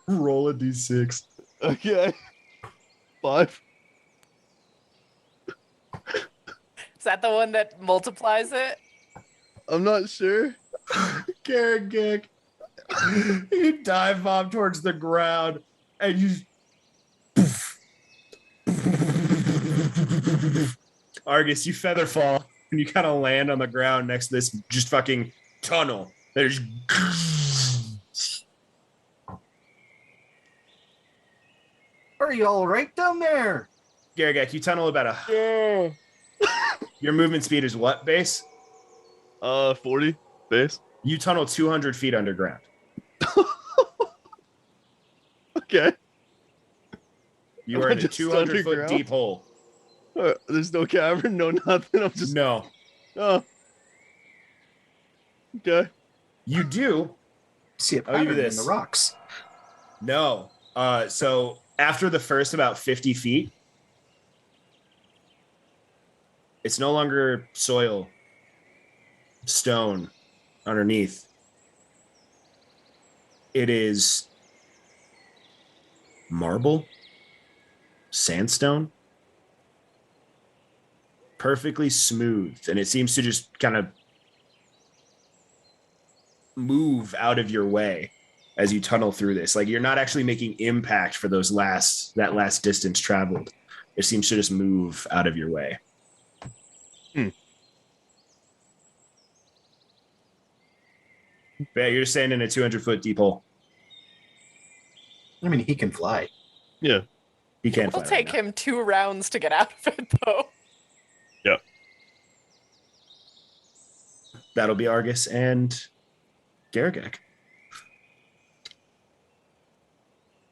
Roll a d6. Okay. 5. Is that the one that multiplies it? I'm not sure. Garagag, you dive bomb towards the ground, and you. Argus, you feather fall, and you kind of land on the ground next to this just fucking tunnel. There's. Are you all right down there? Garagag, you tunnel about a. Your movement speed is what base? 40 base. You tunnel 200 feet underground. Okay. You Am are I in a just 200 foot underground? deep hole. There's no cavern, no nothing. I'm just. No. Oh. Okay. You do. See a I'll give you pattern in this. the rocks. No. So after the first about 50 feet, it's no longer soil, stone underneath. It is marble, sandstone, perfectly smooth. And it seems to just kind of move out of your way as you tunnel through this. Like you're not actually making impact for that last distance traveled. It seems to just move out of your way. Yeah, you're just standing in a 200-foot deep hole. I mean, he can fly. Yeah. He can't It'll fly take right now. him 2 rounds to get out of it, though. That'll be Argus and Garagag.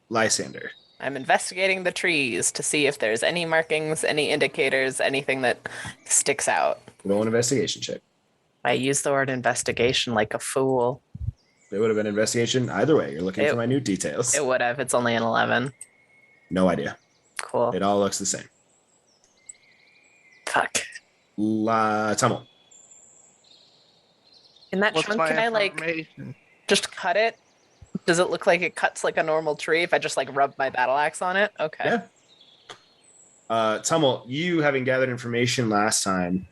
Lysander. I'm investigating the trees to see if there's any markings, any indicators, anything that sticks out. Roll an investigation check. I use the word investigation like a fool. It would have been investigation either way. You're looking for minute details. It would have. It's only an 11. No idea. Cool. It all looks the same. Fuck. Tummel. In that What's chunk, my can I information? just cut it? Does it look like it cuts like a normal tree if I just rub my battle axe on it? Okay. Yeah. Tummel, you having gathered information last time,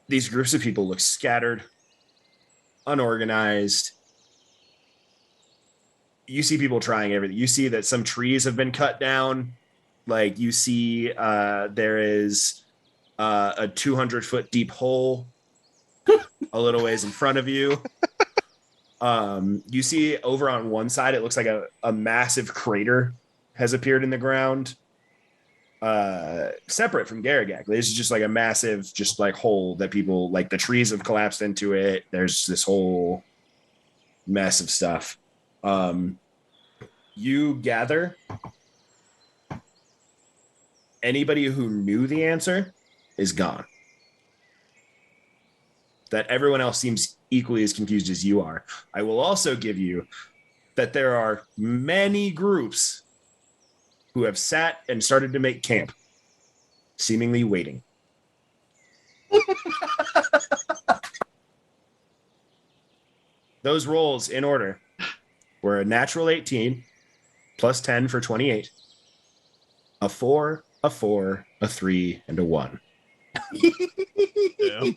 these groups of people look scattered, unorganized. You see people trying everything. You see that some trees have been cut down. Like you see there is a 200-foot deep hole a little ways in front of you. You see over on one side, it looks like a massive crater has appeared in the ground. Separate from Garagag. This is just like a massive, just like hole that people, like the trees have collapsed into it. There's this whole mess of stuff. You gather anybody who knew the answer is gone. That everyone else seems equally as confused as you are. I will also give you that there are many groups who have sat and started to make camp, seemingly waiting. Those rolls in order were a natural 18 plus 10 for 28, a 4, a 4, a 3, and a 1. Damn.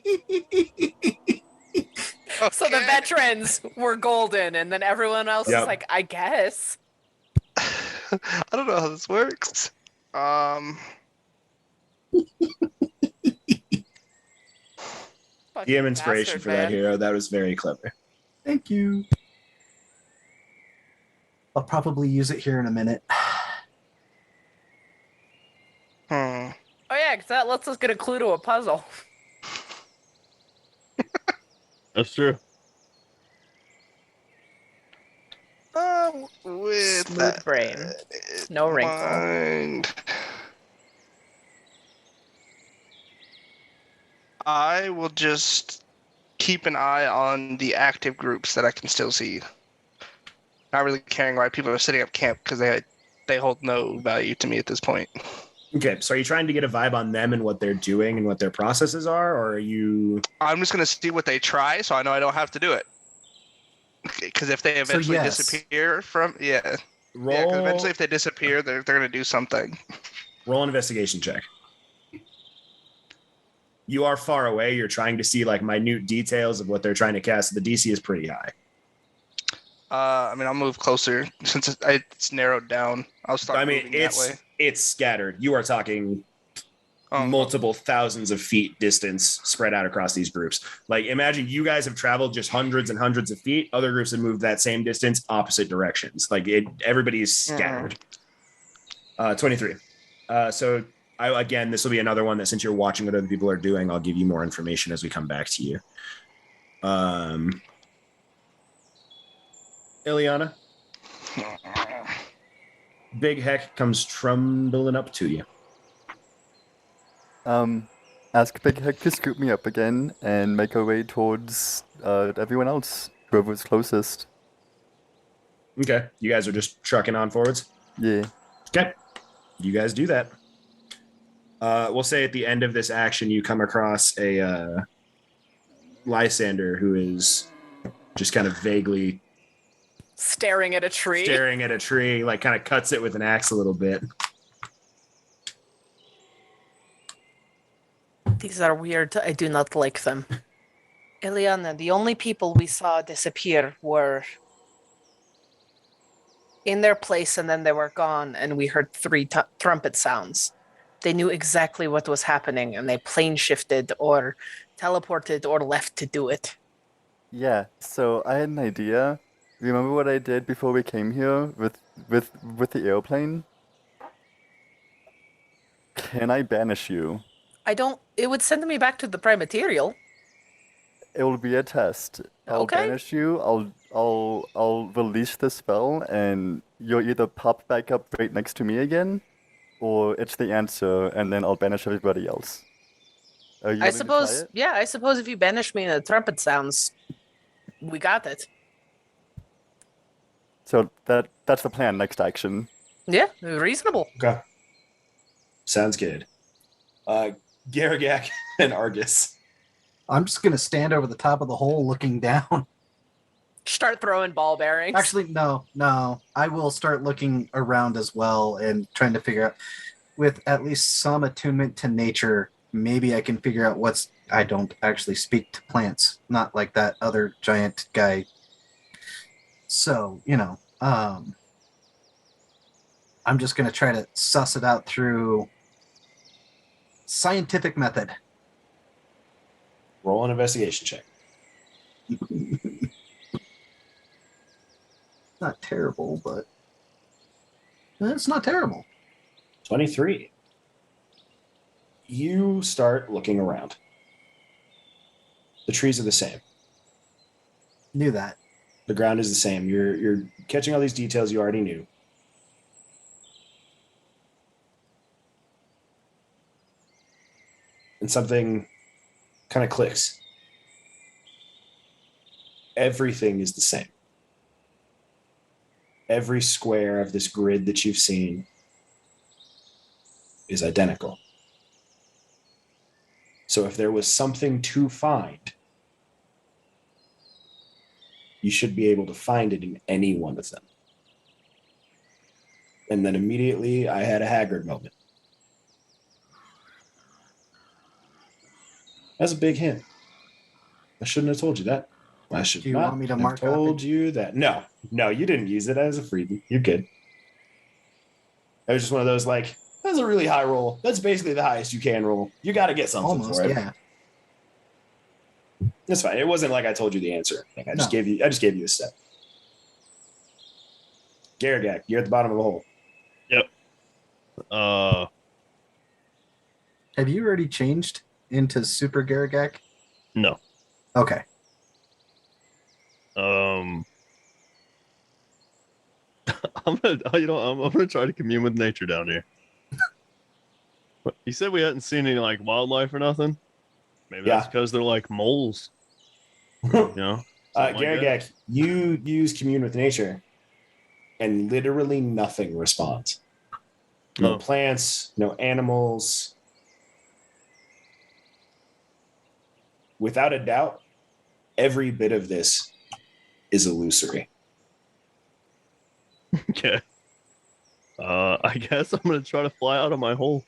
So the Okay. veterans were golden, and then everyone else Yep. is like, I guess. I don't know how this works. Fucking DM inspiration bastard, for that man. hero. That was very clever. Thank you. I'll probably use it here in a minute. Hmm. Oh yeah, because that lets us get a clue to a puzzle. That's true. With Smooth that brain. in No wrinkle. mind, I will just keep an eye on the active groups that I can still see. Not really caring why people are setting up camp because they hold no value to me at this point. Okay, so are you trying to get a vibe on them and what they're doing and what their processes are, or are you? I'm just gonna see what they try, so I know I don't have to do it. Because if they eventually yes. disappear from because Roll, eventually if they disappear, they're gonna do something. roll an investigation check. You are far away. You're trying to see like minute details of what they're trying to cast. The DC is pretty high. I mean, I'll move closer since it's narrowed down. I'll start I mean, moving that way. it's scattered. You are talking Oh, multiple thousands of feet distance spread out across these groups. Like, imagine you guys have traveled just hundreds and hundreds of feet. Other groups have moved that same distance, opposite directions. Like, everybody is scattered. 23. So, again, this will be another one that since you're watching what other people are doing, I'll give you more information as we come back to you. Ileana, Big Heck comes trundling up to you. Ask Big Heck to scoop me up again and make our way towards everyone else, whoever's closest. Okay, you guys are just trucking on forwards. Yeah. Okay, you guys do that. We'll say at the end of this action, you come across a Lysander who is just kind of vaguely Staring at a tree. staring at a tree, like kind of cuts it with an axe a little bit. These are weird. I do not like them. Eliana, the only people we saw disappear were in their place and then they were gone, and we heard 3 trumpet sounds. They knew exactly what was happening and they plane shifted or teleported or left to do it. Yeah, so I had an idea. Remember what I did before we came here with the airplane? Can I banish you? It would send me back to the prime material. It will be a test. I'll Okay. banish you. I'll release the spell, and you'll either pop back up right next to me again, or it's the answer, and then I'll banish everybody else. Are you I ready to try suppose, it? yeah, I suppose if you banish me and the trumpet sounds, we got it. So that's the plan. Next action. Yeah, reasonable. Okay, sounds good. Garagak and Argus. I'm just gonna stand over the top of the hole looking down. Start throwing ball bearings. Actually, no. I will start looking around as well and trying to figure out, with at least some attunement to nature, maybe I can figure out what's. I don't actually speak to plants, not like that other giant guy. So, I'm just gonna try to suss it out through scientific method. Roll an investigation check. Not terrible, but it's not terrible. 23. You start looking around. The trees are the same. Knew that. The ground is the same. You're catching all these details you already knew. and something kind of clicks. Everything is the same. Every square of this grid that you've seen is identical. So if there was something to find, you should be able to find it in any one of them. And then immediately I had a Haggard moment. That's a big hint. I shouldn't have told you that. I should Do you not want me to have mark told up? you that. No, you didn't use it as a freebie. You're good. It was just one of those like, that's a really high roll. That's basically the highest you can roll. You got to get something Almost, for it. yeah. That's fine. It wasn't like I told you the answer. Like I just No. gave you a step. Garagak, you're at the bottom of the hole. Yep. Have you already changed into Super Garagak? No. Okay. I'm gonna try to commune with nature down here. You said we hadn't seen any like wildlife or nothing. Maybe that's because they're like moles. You know. Garagak, you use commune with nature, and literally nothing responds. No plants, no animals. Without a doubt, every bit of this is illusory. Okay. I guess I'm gonna try to fly out of my hole.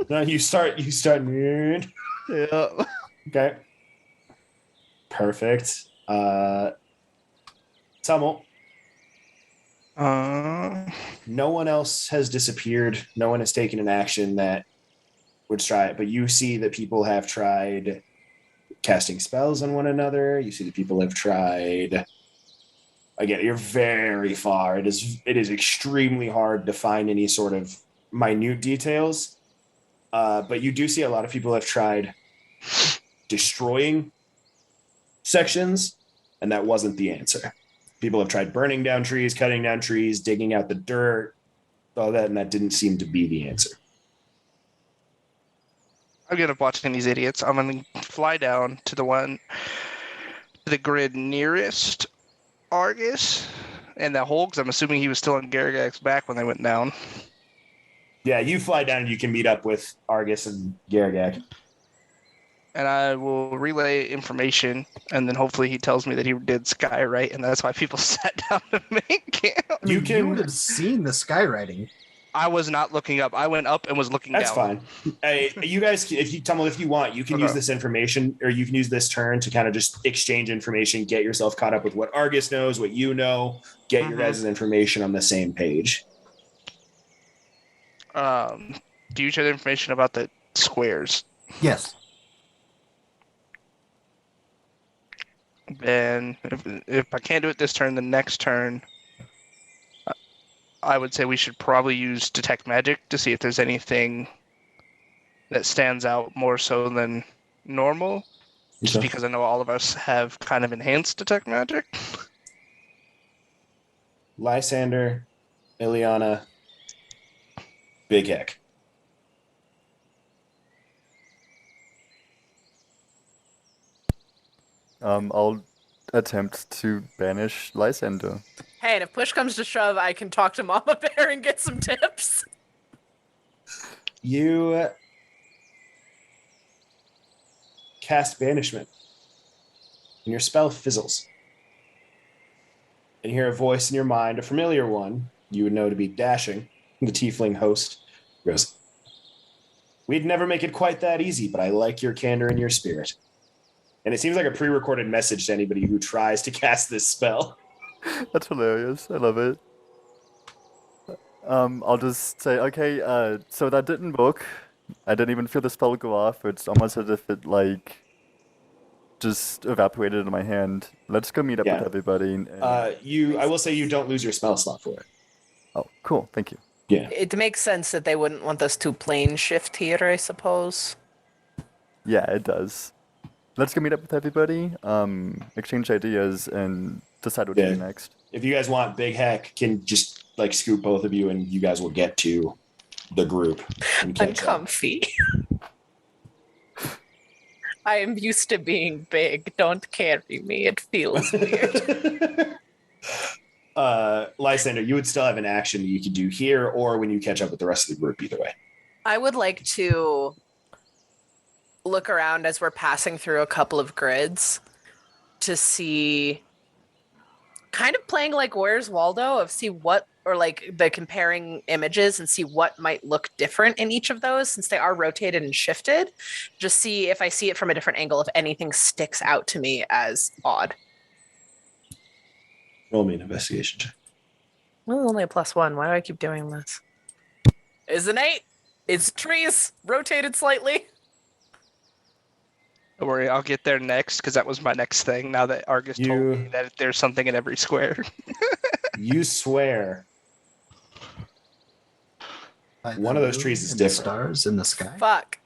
Now you start. Yeah. Okay. Perfect. Tummel. No one else has disappeared. No one has taken an action that would try it, but you see that people have tried casting spells on one another. You see that people have tried. Again, you're very far. It is extremely hard to find any sort of minute details. But you do see a lot of people have tried destroying sections, and that wasn't the answer. People have tried burning down trees, cutting down trees, digging out the dirt, all that, and that didn't seem to be the answer. I'm good at watching these idiots. I'm gonna fly down to the grid nearest Argus and that hole, because I'm assuming he was still on Garagak's back when they went down. Yeah, you fly down and you can meet up with Argus and Garagak. And I will relay information, and then hopefully he tells me that he did skywrite, and that's why people sat down to make camp. I mean, you would have seen the skywriting. I was not looking up. I went up and was looking That's down. fine. Hey, you guys, if you want, you can use this information, or you can use this turn to kind of just exchange information, get yourself caught up with what Argus knows, what you know, get your guys' information on the same page. Do you share the information about the squares? Yes. Then if I can't do it this turn, the next turn, I would say we should probably use detect magic to see if there's anything that stands out more so than normal. Just because I know all of us have kind of enhanced detect magic. Lysander, Ileana, Big Heck. I'll attempt to banish Lysander. Hey, and if push comes to shove, I can talk to Mama Bear and get some tips. You cast Banishment, and your spell fizzles. And you hear a voice in your mind, a familiar one, you would know to be Dashing, the tiefling host, goes, "We'd never make it quite that easy, but I like your candor and your spirit." And it seems like a pre-recorded message to anybody who tries to cast this spell. That's hilarious. I love it. I'll just say, okay, so that didn't work. I didn't even feel the spell go off. It's almost as if it, like, just evaporated in my hand. Let's go meet up with everybody. I will say you don't lose your spell slot for it. Oh, cool. Thank you. Yeah. It makes sense that they wouldn't want us to plane shift here, I suppose. Yeah, it does. Let's go meet up with everybody, exchange ideas, and decide what to do next. If you guys want, Big Heck can just like scoop both of you, and you guys will get to the group. I'm comfy. I am used to being big. Don't carry me. It feels weird. Lysander, you would still have an action that you could do here or when you catch up with the rest of the group, either way. I would like to look around as we're passing through a couple of grids to see, kind of playing like Where's Waldo, of see what, or like the comparing images and see what might look different in each of those since they are rotated and shifted. Just see if I see it from a different angle, if anything sticks out to me as odd. Roll me an investigation check. Well, only a +1. Why do I keep doing this? Is an 8. It's trees rotated slightly. Don't worry, I'll get there next because that was my next thing. Now that Argus told me that there's something in every square. You swear By one the of those moon trees is and the different. stars in the sky. Fuck.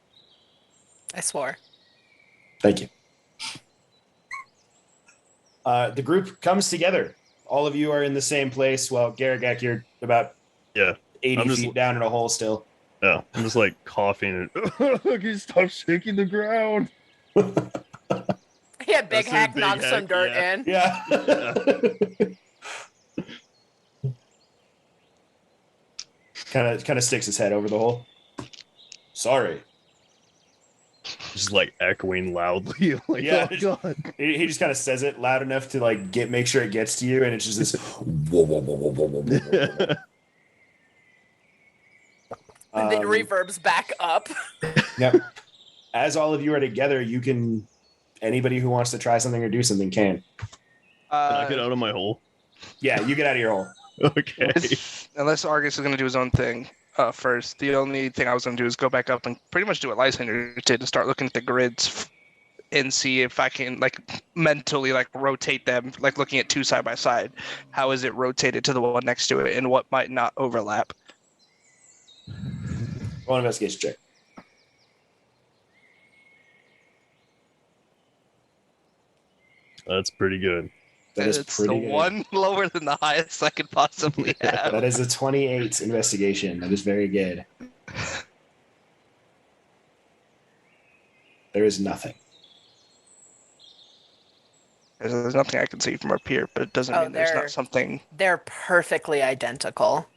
I swore. Thank you. The group comes together. All of you are in the same place. Well, Garagak, you're about 80 I'm just- feet down in a hole still. Yeah, I'm just like coughing and can you stop shaking the ground? Yeah, Big That's it, Hack Big knocked some Hack, dirt yeah. in. Yeah. kind of sticks his head over the hole. Sorry. Just like echoing loudly. Like, Yeah. oh god. He just kind of says it loud enough to like make sure it gets to you, and it's just this. Whoa, whoa, whoa, whoa, whoa, whoa, whoa, whoa. And then reverbs back up. Yep. As all of you are together, you can. Anybody who wants to try something or do something can. Can I get out of my hole? Yeah, you get out of your hole. Okay. Unless Argus is going to do his own thing first. The only thing I was going to do is go back up and pretty much do what Lysander did and start looking at the grids and see if I can like mentally like rotate them, like looking at two side by side. How is it rotated to the one next to it and what might not overlap? Roll an investigation check. That's pretty good. That is it's pretty the good. one lower than the highest I could possibly have. That is a 28 investigation. That is very good. There is nothing. There's nothing I can see from up here, but it doesn't Oh, mean there's there- not something. They're perfectly identical.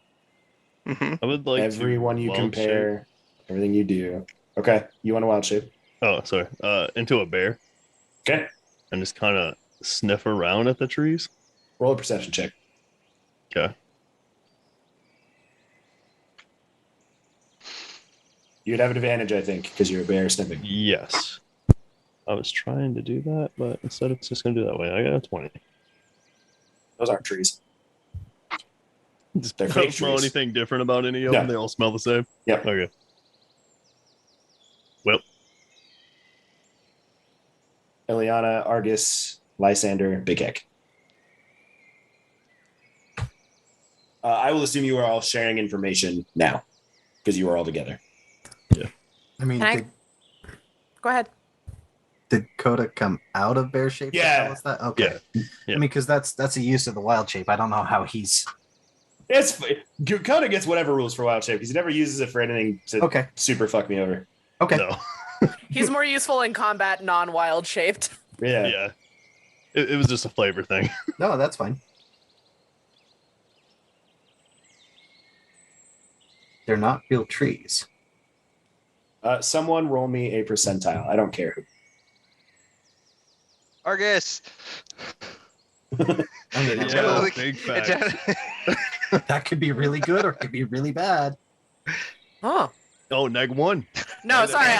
Hmm I would like Everyone to you wild compare, everything you do. Okay, you want a wild shape? shape- Oh, sorry. Into a bear Okay, and just kind of sniff around at the trees. roll a perception check. Okay. You'd have an advantage, I think, because you're a bear sniffing. Yes. I was trying to do that, but instead it's just gonna do that way. I got a 20. Those aren't trees. Just They're don't fake smell trees. anything different about any of No. them. They all smell the same. Yep. Okay. Well, Ileana, Argus, Lysander, Big Heck. I will assume you are all sharing information now because you are all together. I mean, Can I- Go ahead. did Coda come out of bear shape? to Yeah. tell us that? Okay. Yeah. I mean, because that's a use of the wild shape. I don't know how he's. It's kind of gets whatever rules for wild shape. He never uses it for anything to Okay. super fuck me over. Okay. no. He's more useful in combat, non-wild shaped. Yeah. Yeah. It was just a flavor thing. No, that's fine. They're not real trees. Someone roll me a percentile. I don't care who. Argus. I mean, It Yeah, generally- big it facts. gen- that could be really good or it could be really bad. Oh. Oh, neg 1. No, Right, sorry. okay.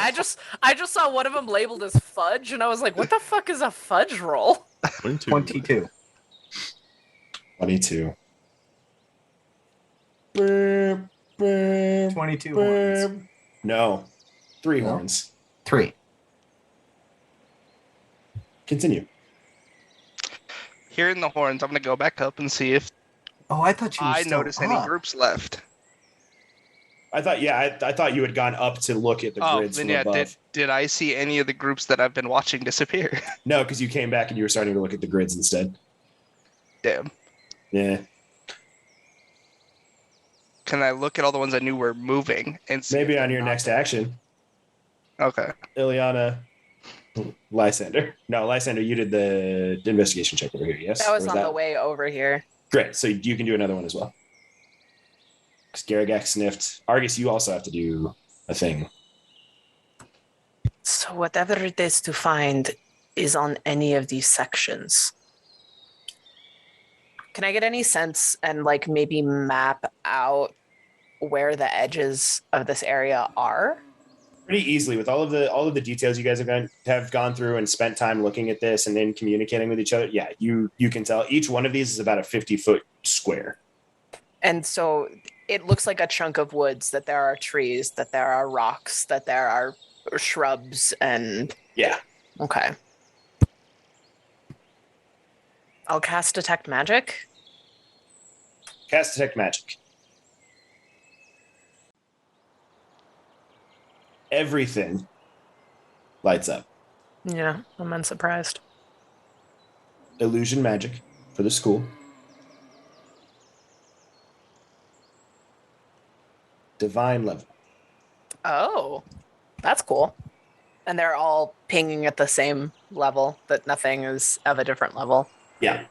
I just saw one of them labeled as fudge, and I was like, what the fuck is a fudge roll? 22. 22. 22. 22 horns. No. 3 No? horns. 3. Continue. Hearing the horns, I'm gonna go back up and see if Oh, I thought you were I still notice any up. groups left. I thought, I thought you had gone up to look at the Oh, grids then from yeah, above. did I see any of the groups that I've been watching disappear? No, because you came back and you were starting to look at the grids instead. Damn. Yeah. Can I look at all the ones I knew were moving and see? Maybe if on they're your not next there? action, Okay. Ileana, Lysander. No, Lysander, you did the investigation check over here, yes? That was Or on the way over here. Great. So you can do another one as well. Because Garagak sniffed. Argus, you also have to do a thing. So whatever it is to find is on any of these sections. Can I get any sense and like maybe map out where the edges of this area are? Pretty easily with all of the details you guys have gone through and spent time looking at this and then communicating with each other. Yeah, you can tell each one of these is about a 50-foot square. And so it looks like a chunk of woods, that there are trees, that there are rocks, that there are shrubs, and Yeah. okay. I'll cast Detect Magic. Cast Detect Magic. Everything lights up. Yeah, I'm unsurprised. Illusion magic for the school. Divine level. Oh, that's cool. And they're all pinging at the same level, that nothing is of a different level. Yeah.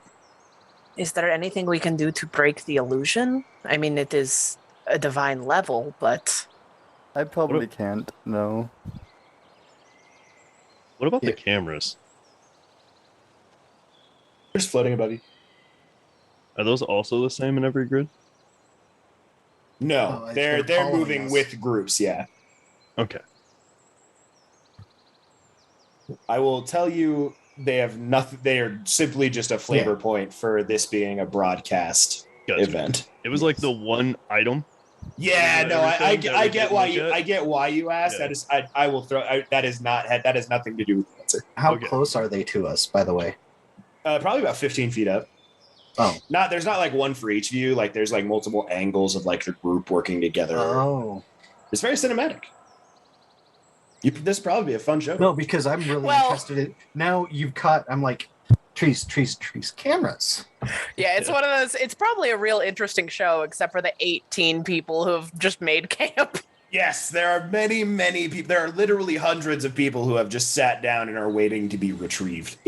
Is there anything we can do to break the illusion? I mean, it is a divine level, but I probably can't. No. What about Yeah. the cameras? Just floating above you. Are those also the same in every grid? No, Oh, they're following moving us. with groups. Yeah. Okay. I will tell you, they have nothing. They are simply just a flavor point for this being a broadcast Gotcha. event. It was like the one item. Yeah, Other no, than I everything that we get did why look you at? I get why you asked. Yeah. That is I will throw that has nothing to do with the answer. How Okay. close are they to us, by the way? Probably about 15 feet up. Oh. There's not like one for each view. Like there's like multiple angles of like the group working together. Oh. It's very cinematic. This would probably be a fun show. No, because I'm really Well- interested in now you've caught I'm like trees, cameras. yeah, it's one of those. It's probably a real interesting show, except for the 18 people who have just made camp. Yes, there are many, many people. There are literally hundreds of people who have just sat down and are waiting to be retrieved.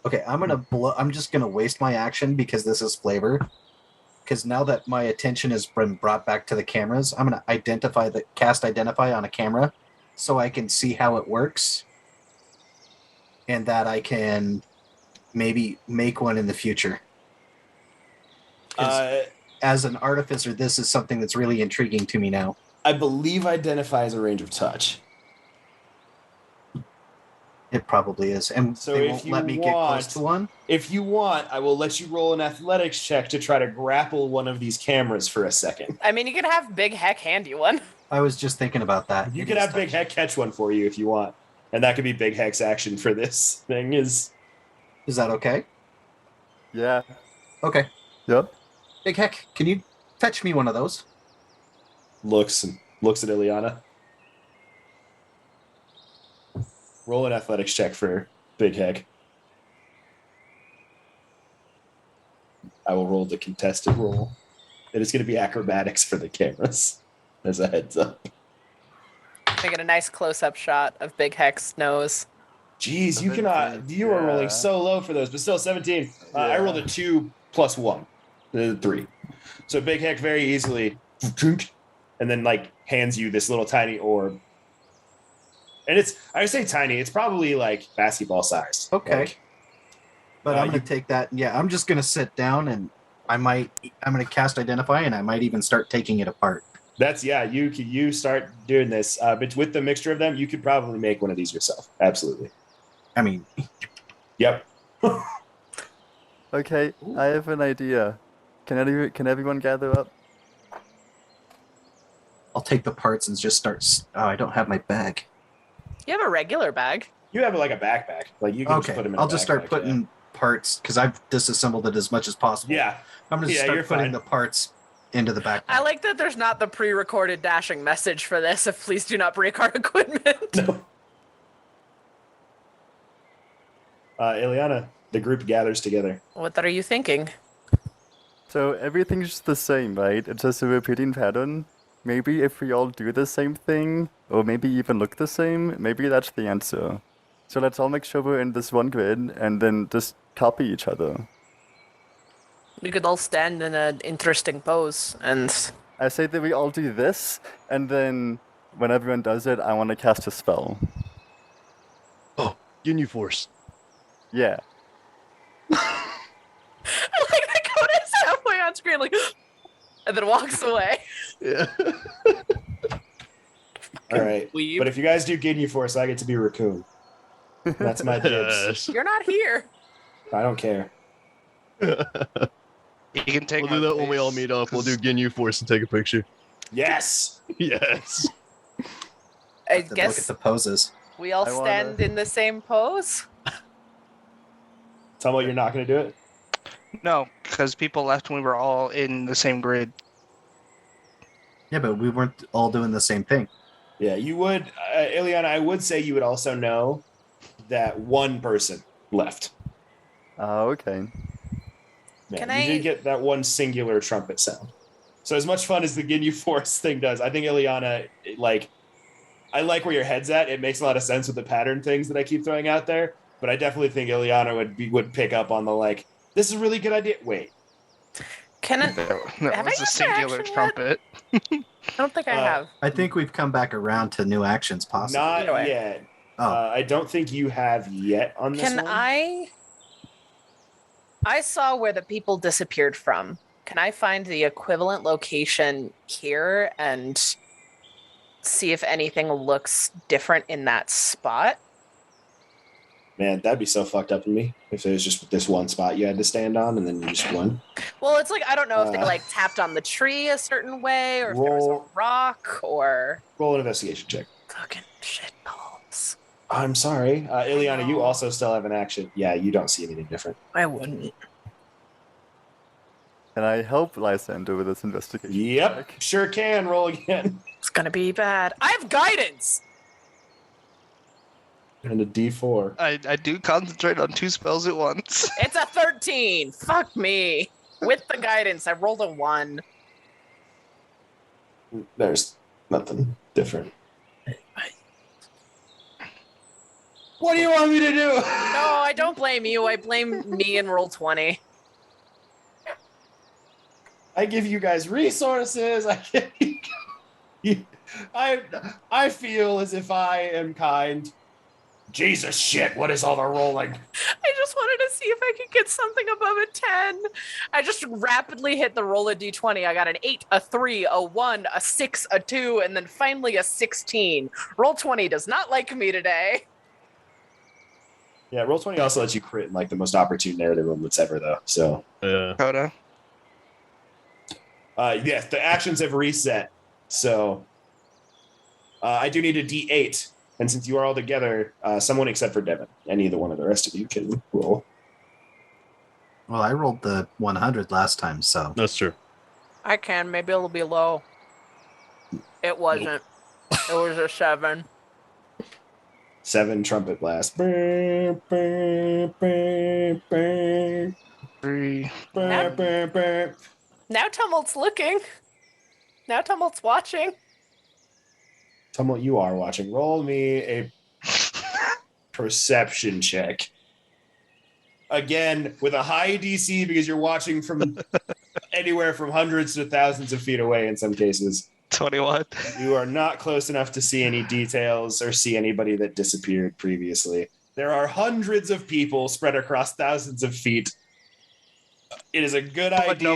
Okay, I'm just gonna waste my action because this is flavor. Because now that my attention has been brought back to the cameras, I'm gonna cast identify on a camera so I can see how it works. And that I can maybe make one in the future. 'Cause as an artificer, this is something that's really intriguing to me now. I believe identify is a range of touch. It probably is. And So they if won't you let me get close want- to one. If you want, I will let you roll an athletics check to try to grapple one of these cameras for a second. I mean, you could have Big Heck handy one. I was just thinking about that. You It could is have Big touch. Heck catch one for you if you want. And that could be Big Heck's action for this thing is Is that okay? Yeah. Okay. Yep. Big Heck, can you fetch me one of those? looks at Ileana. Roll an athletics check for Big Heck. I will roll the contested roll. It is going to be acrobatics for the cameras, as a heads up. I get a nice close-up shot of Big Heck's nose. Jeez, you 17, cannot. You are rolling yeah. so low for those, but still 17. I Yeah. rolled a 2 plus 1, 3. So Big Heck very easily, and then like hands you this little tiny orb. And I say tiny, it's probably like basketball size. Okay. Like, But I'm you- gonna take that. Yeah, I'm just gonna sit down and I'm gonna cast identify and I might even start taking it apart. that's you start doing this. But with the mixture of them, you could probably make one of these yourself. Absolutely. I mean, Yep. Okay, I have an idea. Can everyone gather up? I'll take the parts and just start. I don't have my bag. You have a regular bag. You have like a backpack. Like you can just Okay, put them in. I'll a just start backpack, putting parts because I've disassembled it as much as possible. Yeah. I'm gonna Yeah, start you're putting fine. the parts into the backpack. I like that there's not the pre-recorded dashing message for this of please do not break our equipment. No. Ileana, the group gathers together. What are you thinking? So everything's the same, right? It's just a repeating pattern. Maybe if we all do the same thing, or maybe even look the same. Maybe that's the answer. So let's all make sure we're in this one grid and then just copy each other. We could all stand in an interesting pose and I say that we all do this, and then when everyone does it, I want to cast a spell. Oh, Ginyu Force. Yeah. like Dakota's halfway on screen, like, and then walks away. Yeah. All right. Weeb. But if you guys do Ginyu Force, I get to be Raccoon. That's my dibs. Yes. You're not here. I don't care. You can take. We'll do my that when we all place, meet up. We'll do 'cause Ginyu Force and take a picture. Yes. Yes. I Look at guess the poses. we all I wanna- stand in the same pose. Tell me you're not going to do it. No, because people left when we were all in the same grid. Yeah, but we weren't all doing the same thing. Yeah, you would, Ileana. I would say you would also know that one person left. Okay. Yeah, Can you I- did get that one singular trumpet sound. So as much fun as the Ginyu Force thing does, I think Ileana, I like where your head's at. It makes a lot of sense with the pattern things that I keep throwing out there. But I definitely think Ileana would pick up on the this is a really good idea. Wait, Can I? That Have I was a used singular action yet? trumpet. I don't think I have. I think we've come back around to new actions, possibly. not Either way. yet. Oh. I don't think you have yet on this Can one. I saw where the people disappeared from. Can I find the equivalent location here and see if anything looks different in that spot? Man, that'd be so fucked up in me if it was just this one spot you had to stand on and then you just won. Well, it's like I don't know if they Uh, tapped on the tree a certain way or if there was roll- a rock or Roll an investigation check. fucking shit balls. I'm sorry. Ileana, you know. also still have an action. Yeah, you don't see anything different. I wouldn't. Can I help Lysander with this investigation? Yep, check? sure can. Roll again. It's gonna be bad. I have guidance. And a D4. I do concentrate on 2 spells at once. It's a 13. Fuck me. With the guidance, I rolled a 1. There's nothing different. What do you want me to do? No, I don't blame you. I blame me and roll 20. I give you guys resources. I feel as if I am kind. Jesus shit, what is all the rolling? I just wanted to see if I could get something above a 10. I just rapidly hit the roll of d20. I got an 8, a 3, a 1, a 6, a 2, and then finally a 16. Roll 20 does not like me today. Yeah, roll 20 also lets you crit in the most opportune narrative moments ever though. So Yeah. Coda. yes, the actions have reset. So I do need a D8. And since you are all together, someone except for Devin, any of the one of the rest of you can roll. Well, I rolled the 100 last time, so That's true. I can. Maybe it'll be low. It wasn't. It was a 7. 7 trumpet blast. Brr, brr, brr, brr, 3. brr, brr, brr. Now Tumult's looking. Now Tumult's watching. Tumult, you are watching. Roll me a perception check. Again, with a high DC because you're watching from anywhere from hundreds to thousands of feet away in some cases. 21. You are not close enough to see any details or see anybody that disappeared previously. There are hundreds of people spread across thousands of feet. It is a good But idea.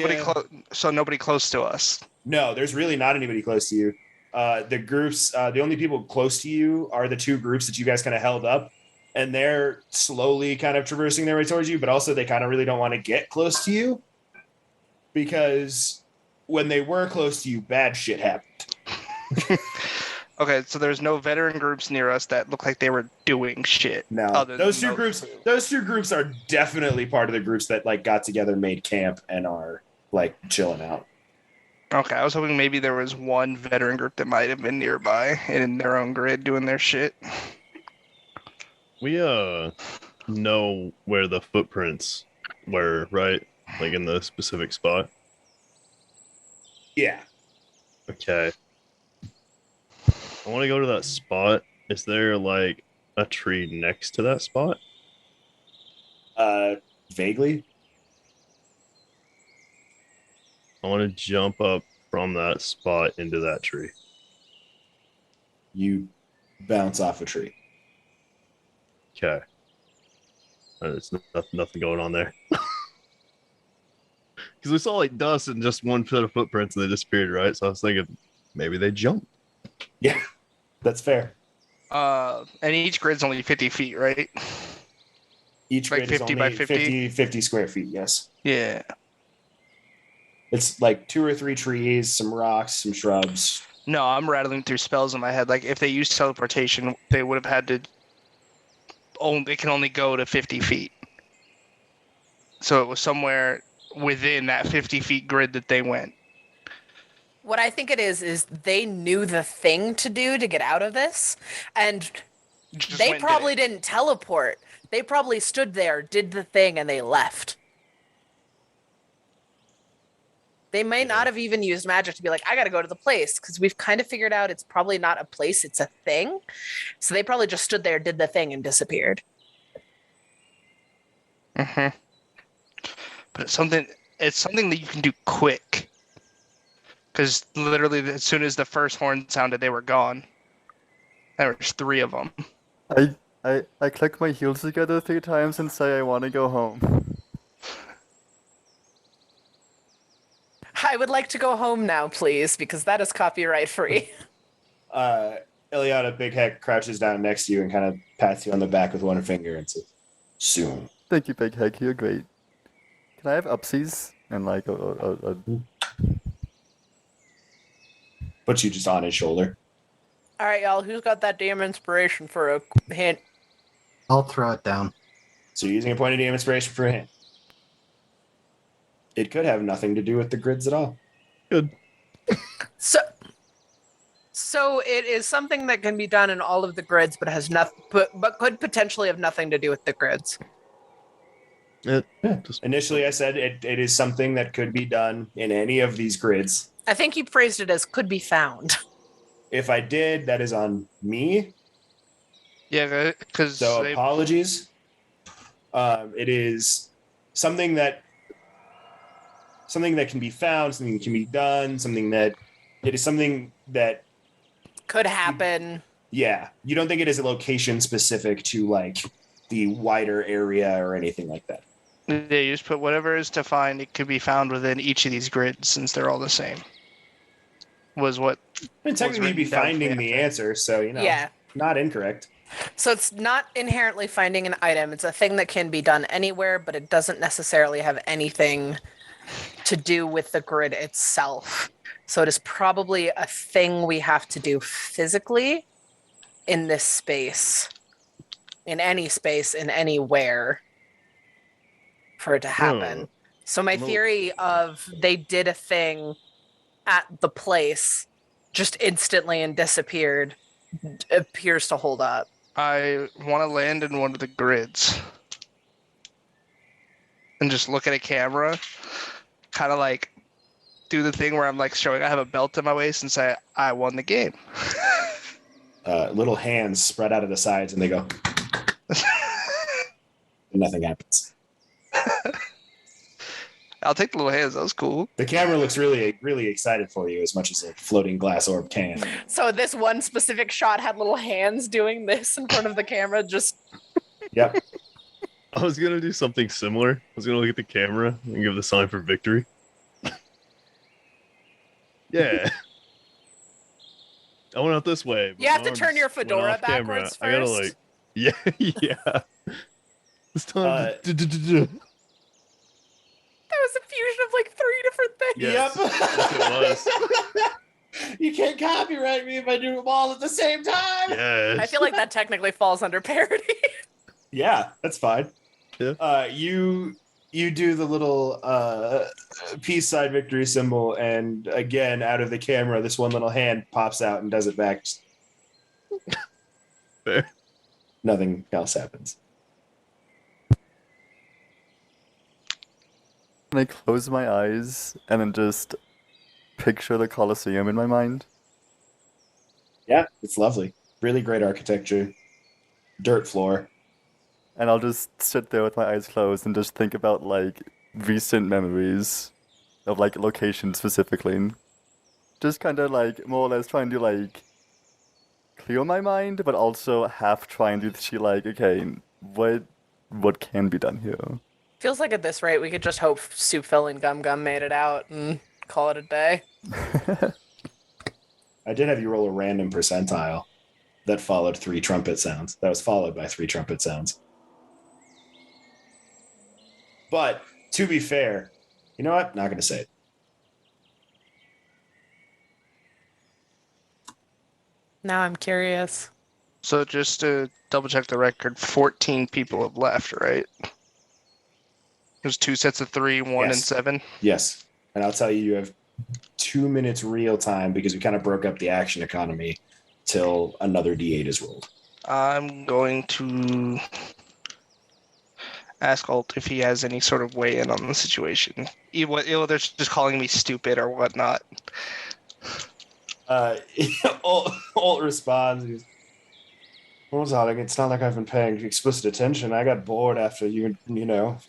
nobody close to us. No, there's really not anybody close to you. The groups, the only people close to you are the 2 groups that you guys kind of held up, and they're slowly kind of traversing their way towards you, but also they kind of really don't want to get close to you because when they were close to you, bad shit happened. Okay, so there's no veteran groups near us that look like they were doing shit. No, other those than two groups, those 2 groups are definitely part of the groups that got together, made camp, and are chilling out. Okay, I was hoping maybe there was one veteran group that might have been nearby and in their own grid doing their shit. We know where the footprints were, right? In the specific spot. Yeah. Okay. I want to go to that spot. Is there like a tree next to that spot? Vaguely. I want to jump up from that spot into that tree. You bounce off a tree. Okay. There's nothing going on there. Because we saw like dust and just one set of footprints and they disappeared, right? So I was thinking maybe they jumped. Yeah, that's fair. And each grid's only 50 feet, right? Each Like grid 50 is only by 50? 50 square feet, yes. Yeah. It's like 2 or 3 trees, some rocks, some shrubs. No, I'm rattling through spells in my head. Like, if they used teleportation, they would have had to. They can only go to 50 feet. So it was somewhere within that 50 feet grid that they went. What I think it is they knew the thing to do to get out of this, and Just they went and did probably it. didn't teleport. They probably stood there, did the thing, and they left. They may not have even used magic to be like, I gotta go to the place, because we've kind of figured out it's probably not a place, it's a thing. So they probably just stood there, did the thing, and disappeared. Mm-hmm. But it's something that you can do quick. Because literally, as soon as the first horn sounded, they were gone. There was 3 of them. I click my heels together 3 times and say I want to go home. I would like to go home now, please, because that is copyright free. Ileana Big Heck crouches down next to you and kind of pats you on the back with one finger and says, soon. Thank you, Big Heck. You're great. Can I have upsies and like a Puts you just on his shoulder. All right, y'all, who's got that damn inspiration for a hint? I'll throw it down. So you're using a point of DM inspiration for a hint. It could have nothing to do with the grids at all. Good. So it is something that can be done in all of the grids, but has nothing, but could potentially have nothing to do with the grids. Initially, I said it is something that could be done in any of these grids. I think you phrased it as could be found. If I did, that is on me. Yeah, because So apologies. It is something that can be found, something that can be done, it is something that Could happen. yeah, you don't think it is a location specific to like the wider area or anything like that. they just put whatever is to find. It could be found within each of these grids since they're all the same. Was what? I mean, technically, you'd be written down for finding the the answer, so Yeah. not incorrect. So it's not inherently finding an item. It's a thing that can be done anywhere, but it doesn't necessarily have anything to do with the grid itself. So it is probably a thing we have to do physically in this space, in any space, in anywhere for it to happen. So my theory of they did a thing at the place just instantly and disappeared appears to hold up. I want to land in one of the grids and just look at a camera, kind of like do the thing where I'm like showing I have a belt in my waist and say, I won the game. Little hands spread out of the sides and they go. And nothing happens. I'll take the little hands. That was cool. The camera looks really, really excited for you as much as a floating glass orb can. So this one specific shot had little hands doing this in front of the camera, just... Yep. I was going to do something similar. I was going to look at the camera and give the sign for victory. Yeah. I went out this way. but You have my to turn arms your went fedora off camera. backwards I gotta first. like, yeah. It's time to... That was a fusion of like 3 different things. Yes. Yes, it was. You can't copyright me if I do them all at the same time. Yes. I feel like that technically falls under parody. Yeah, that's fine. Yeah. You do the little peace sign victory symbol, and again, out of the camera, this one little hand pops out and does it back. Fair. Nothing else happens. Can I close my eyes and then just picture the Colosseum in my mind? Yeah, it's lovely. Really great architecture. Dirt floor. And I'll just sit there with my eyes closed and just think about like recent memories of like location specifically. And just kind of like more or less trying to like clear my mind, but also half trying to see like, okay, what can be done here? Feels like at this rate we could just hope Soup Phil and Gum Gum made it out and call it a day. I did have you roll a random percentile that followed 3 trumpet sounds. That was followed by 3 trumpet sounds. But to be fair, you know what? Not going to say it. Now I'm curious. So just to double check the record, 14 people have left, right? There's 2 sets of 3, 1 and Yes. 7. Yes. And I'll tell you, you have 2 minutes real time because we kind of broke up the action economy till another D8 is rolled. I'm going to ask Alt if he has any sort of weigh in on the situation. Either they're just calling me stupid or whatnot. Alt responds. What was that? Like, it's not like I've been paying explicit attention. I got bored after you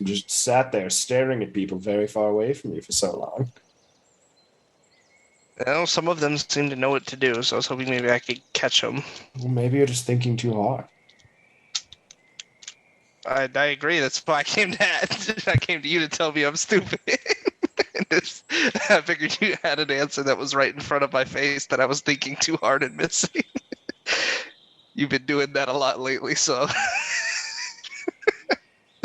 just sat there staring at people very far away from you for so long. Well, some of them seem to know what to do, so I was hoping maybe I could catch them. Well, maybe you're just thinking too hard. I agree. That's why I came to you to tell me I'm stupid. I figured you had an answer that was right in front of my face that I was thinking too hard and missing. You've been doing that a lot lately, so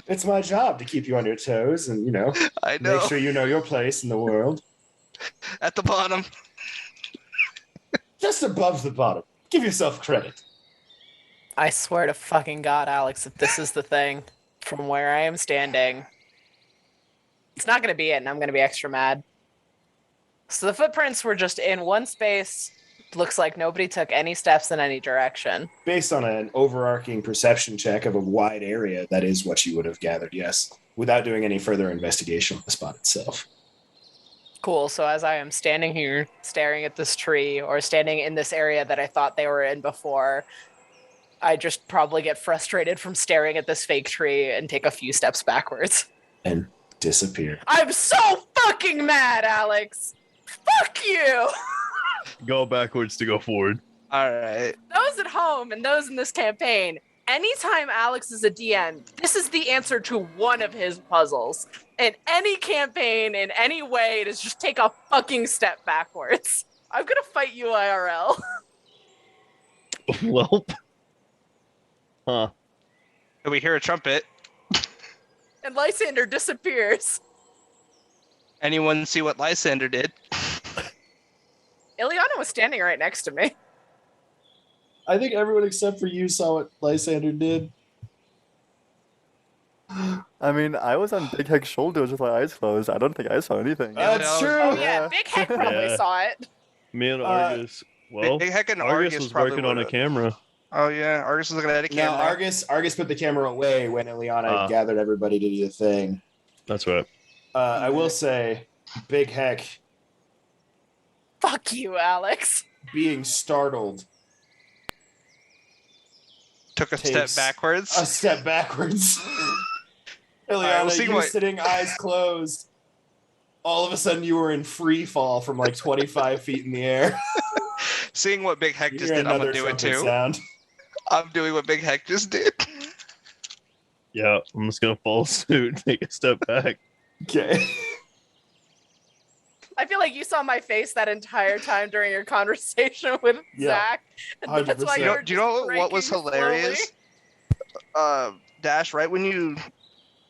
It's my job to keep you on your toes and, I know. make sure you know your place in the world. At the bottom. Just above the bottom. Give yourself credit. I swear to fucking God, Alex, if this is the thing, from where I am standing, it's not going to be it, and I'm going to be extra mad. So the footprints were just in one space. Looks like nobody took any steps in any direction. Based on an overarching perception check of a wide area, that is what you would have gathered, yes. Without doing any further investigation of the spot itself. Cool. So as I am standing here, staring at this tree, or standing in this area that I thought they were in before, I just probably get frustrated from staring at this fake tree and take a few steps backwards. And disappear. I'm so fucking mad, Alex! Fuck you! Go backwards to go forward. All right. Those at home and those in this campaign, anytime Alex is a DM, this is the answer to one of his puzzles. In any campaign, in any way, it is just take a fucking step backwards. I'm gonna fight you IRL. Welp. Huh. We hear a trumpet. And Lysander disappears. Anyone see what Lysander did? Ileana was standing right next to me. I think everyone except for you saw what Lysander did. I mean, I was on Big Heck's shoulders with my eyes closed. I don't think I saw anything. That's true. Oh yeah, Big Heck probably Yeah. saw it. Me and Argus. Well, Big Heck and Argus Argus was probably working on a would've. camera. Oh yeah, Argus was looking at a Now, camera. Argus put the camera away when Ileana gathered everybody to do the thing. That's right. I will say, Big Heck Fuck you, Alex. being startled Took a step takes backwards. a step backwards. right, Ileana, we'll see you what- sitting eyes closed. All of a sudden, you were in free fall from like 25 feet in the air. Seeing what Big Heck You just hear did, I'm another gonna do it trumpet too. sound. I'm doing what Big Heck just did. Yeah, I'm just gonna follow suit and take a step back. Okay. I feel like you saw my face that entire time during your conversation with Yeah, Zach. And that's why 100%. you were Do you know just what was breaking hilarious? Dash, right when you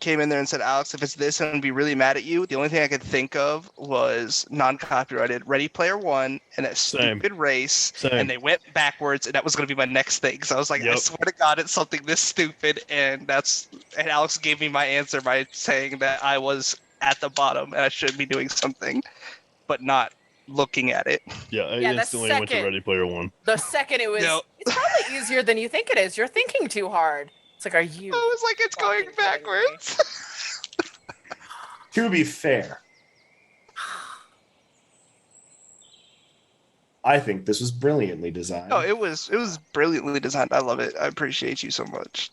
came in there and said, Alex, if it's this, I'm going to be really mad at you. The only thing I could think of was non-copyrighted Ready Player One and a Same. stupid race. Same. And they went backwards, and that was going to be my next thing. So I was like, I Yep. swear to God, it's something this stupid. And Alex gave me my answer by saying that I was at the bottom and I should be doing something, but not looking at it. Yeah, I Yeah, the instantly went to second- Ready Player One. The second it was, No. it's probably easier than you think it is. You're thinking too hard. It's like, are you? I was like, it's going Fucking kidding me. backwards. To be fair, I think this was brilliantly designed. No, it was brilliantly designed. I love it. I appreciate you so much.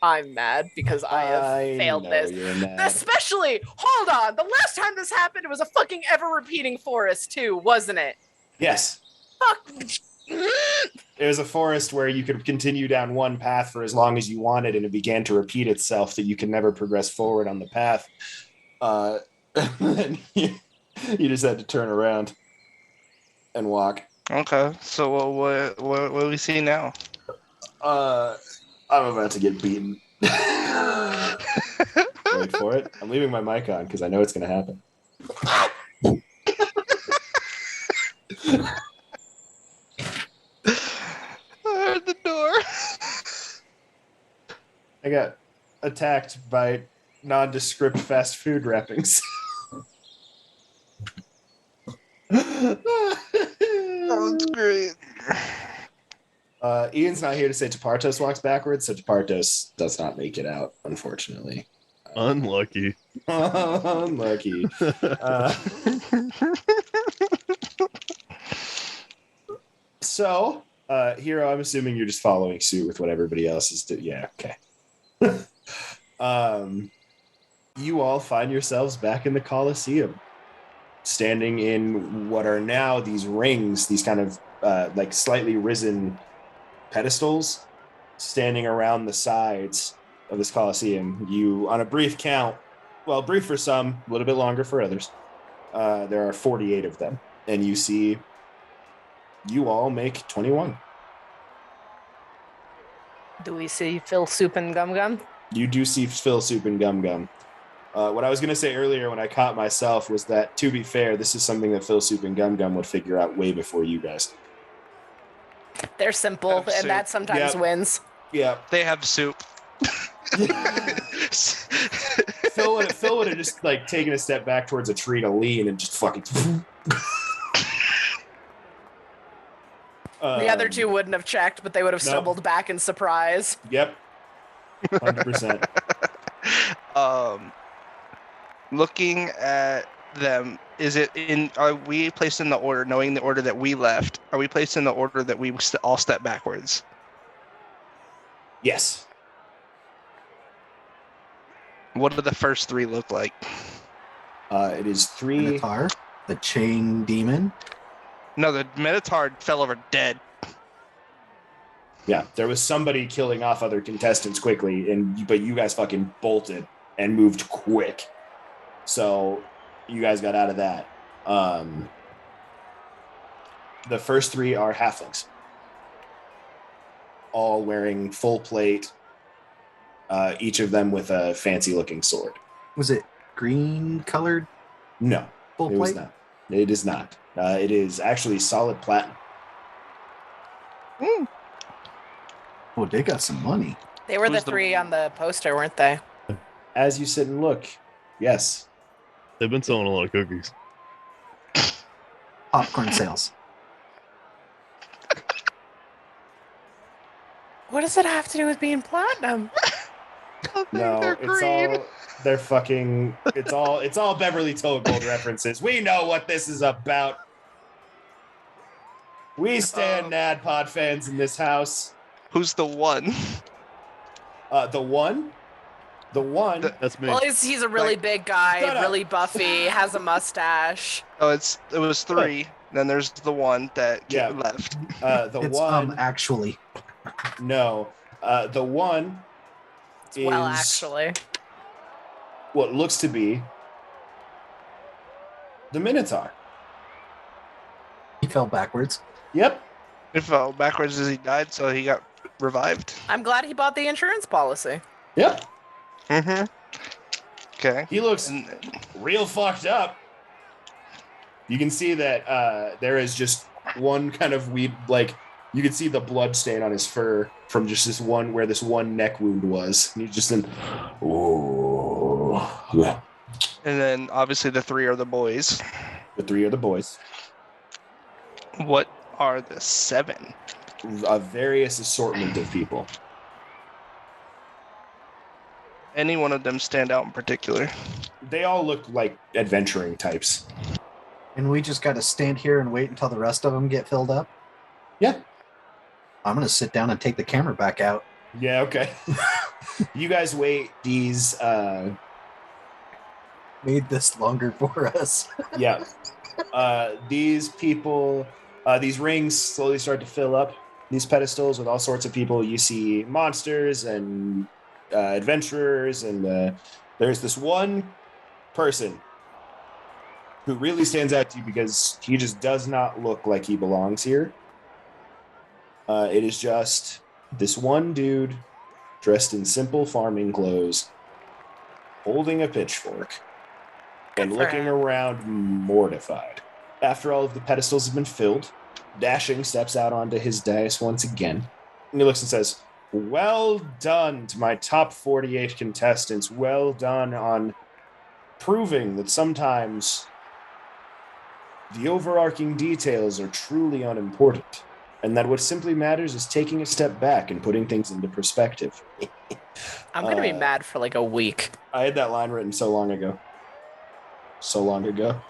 I'm mad because I have failed know this. you're mad. Especially, hold on, the last time this happened, it was a fucking ever-repeating forest too, wasn't it? Yes. Fuck. It was a forest where you could continue down one path for as long as you wanted, and it began to repeat itself that you can never progress forward on the path. And you just had to turn around and walk. Okay, so what do we see now? I'm about to get beaten. Wait for it. I'm leaving my mic on because I know it's going to happen. I heard the door. I got attacked by nondescript fast food wrappings. That's great. Ian's not here to say Tapartos walks backwards, so Tapartos does not make it out, unfortunately. Unlucky. Unlucky. So, Hero, I'm assuming you're just following suit with what everybody else is doing. Yeah, okay. You all find yourselves back in the Colosseum, standing in what are now these rings, these kind of like slightly risen pedestals standing around the sides of this Colosseum. You, on a brief count, well, brief for some, a little bit longer for others, there are 48 of them. And you see you all make 21. Do we see Phil Soup and Gum Gum? You do see Phil Soup and Gum Gum. What I was going to say earlier when I caught myself was that, to be fair, this is something that Phil Soup and Gum Gum would figure out way before you guys. They're simple, Have and soup. that sometimes Yep. wins. Yeah. They have soup. Phil would have just like taken a step back towards a tree to lean and just fucking. The other two wouldn't have checked, but they would have Nope. stumbled back in surprise. Yep. 100%. Looking at them, are we placed in the order, knowing the order that we left? Are we placed in the order that we all step backwards? Yes. What do the first three look like? It is 3. Minotaur, the chain demon. No, the Minotaur fell over dead. Yeah, there was somebody killing off other contestants quickly, but you guys fucking bolted and moved quick. So you guys got out of that. The first 3 are halflings, all wearing full plate, each of them with a fancy-looking sword. Was it green colored No, full it was plate? not. It is not. It is actually solid platinum. Oh, they got some money. They were the Who's the- three on the poster, weren't they? As you sit and look, yes. They've been selling a lot of cookies. Popcorn sales. What does it have to do with being platinum? No, they're green. they're fucking, it's all Beverly Togold references. We know what this is about. We stand NADPOD fans in this house. Who's the one? The one, That's me. Well, he's a really Like, big guy, shut up. really buffy, has a mustache. Oh, it was 3. Then there's the one that Yeah. left. the It's one, actually. no, the one is Well, actually. what looks to be the Minotaur. He fell backwards. Yep. He fell backwards as he died, so he got revived. I'm glad he bought the insurance policy. Yep. Mm-hmm. Okay. He looks And real fucked up. You can see that there is just one kind of weed, like you can see the blood stain on his fur from just this one where this one neck wound was. And he's just in. Oh, yeah. and then obviously the 3 are the boys. The 3 are the boys. What are the 7? A various assortment of people. Any one of them stand out in particular? They all look like adventuring types. And we just got to stand here and wait until the rest of them get filled up. Yeah. I'm going to sit down and take the camera back out. Yeah, okay. You guys wait. These Made this longer for us. yeah. These people, these rings slowly start to fill up these pedestals with all sorts of people. You see monsters and adventurers, and there's this one person who really stands out to you because he just does not look like he belongs here. It is just this one dude dressed in simple farming clothes, holding a pitchfork, and Good for looking him. around mortified. After all of the pedestals have been filled, Dashing steps out onto his dais once again, and he looks and says, "Well done to my top 48 contestants. Well done on proving that sometimes the overarching details are truly unimportant, and that what simply matters is taking a step back and putting things into perspective." I'm gonna be mad for like a week. I had that line written so long ago. So long ago.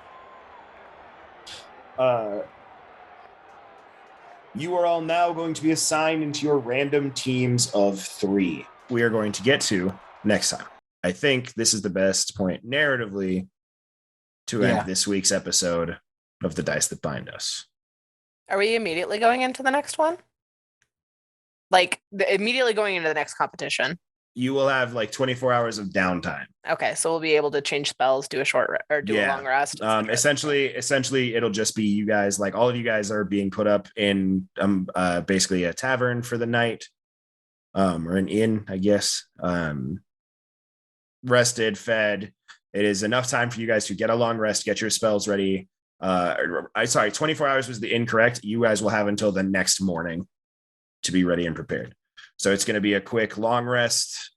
You are all now going to be assigned into your random teams of 3. We are going to get to next time. I think this is the best point narratively to end this week's episode of The Dice That Bind Us. Are we immediately going into the next one? Like immediately going into the next competition? You will have like 24 hours of downtime. Okay, so we'll be able to change spells, do a a long rest. Essentially, it'll just be you guys. Like all of you guys are being put up in basically a tavern for the night, or an inn, I guess. Rested, fed. It is enough time for you guys to get a long rest, get your spells ready. 24 hours was the incorrect. You guys will have until the next morning to be ready and prepared. So it's going to be a quick long rest,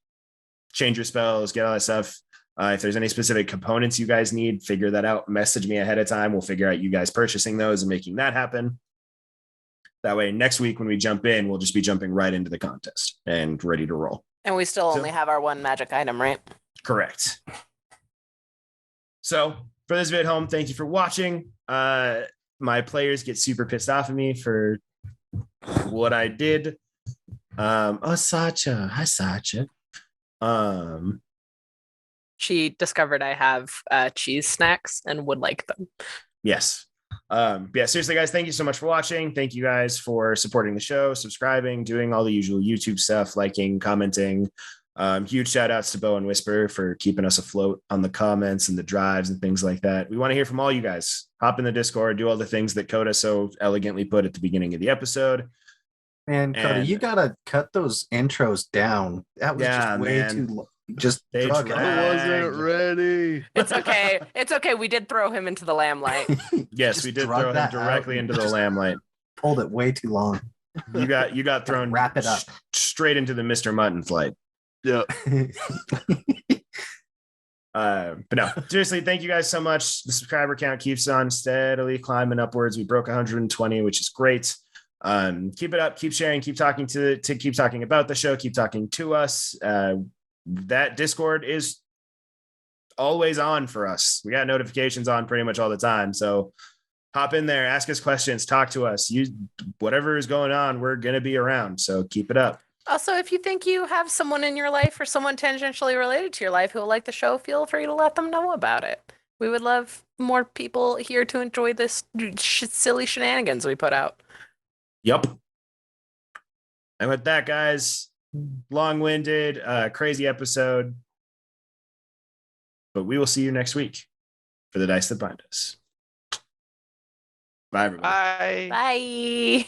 change your spells, get all that stuff. If there's any specific components you guys need, figure that out. Message me ahead of time. We'll figure out you guys purchasing those and making that happen. That way, next week when we jump in, we'll just be jumping right into the contest and ready to roll. And we still only have our one magic item, right? Correct. So for this vid home, thank you for watching. My players get super pissed off at me for what I did. Sacha. Hi, Sacha. She discovered I have cheese snacks and would like them. Yes. Seriously, guys, thank you so much for watching. Thank you guys for supporting the show, subscribing, doing all the usual YouTube stuff, liking, commenting. Huge shout outs to Bo and Whisper for keeping us afloat on the comments and the drives and things like that. We want to hear from all you guys. Hop in the Discord, do all the things that Coda so elegantly put at the beginning of the episode. Man, Coda, you gotta cut those intros down. That was just way too long. Just drug it. I wasn't ready. It's okay. It's okay. We did throw him into the lamplight. Yes, we did throw him directly into the lamplight. Pulled it way too long. You got thrown wrap it up straight into the Mr. Mutton flight. Yeah. But no, seriously, thank you guys so much. The subscriber count keeps on steadily climbing upwards. We broke 120, which is great. Keep it up, keep sharing, keep talking keep talking about the show, keep talking to us. That Discord is always on for us. We got notifications on pretty much all the time. So hop in there, ask us questions, talk to us. Whatever is going on, we're gonna be around. So keep it up. Also, if you think you have someone in your life or someone tangentially related to your life who will like the show, feel free to let them know about it. We would love more people here to enjoy this silly shenanigans we put out. Yep. And with that, guys, long-winded, crazy episode. But we will see you next week for the Dice That Bind Us. Bye, everybody. Bye. Bye.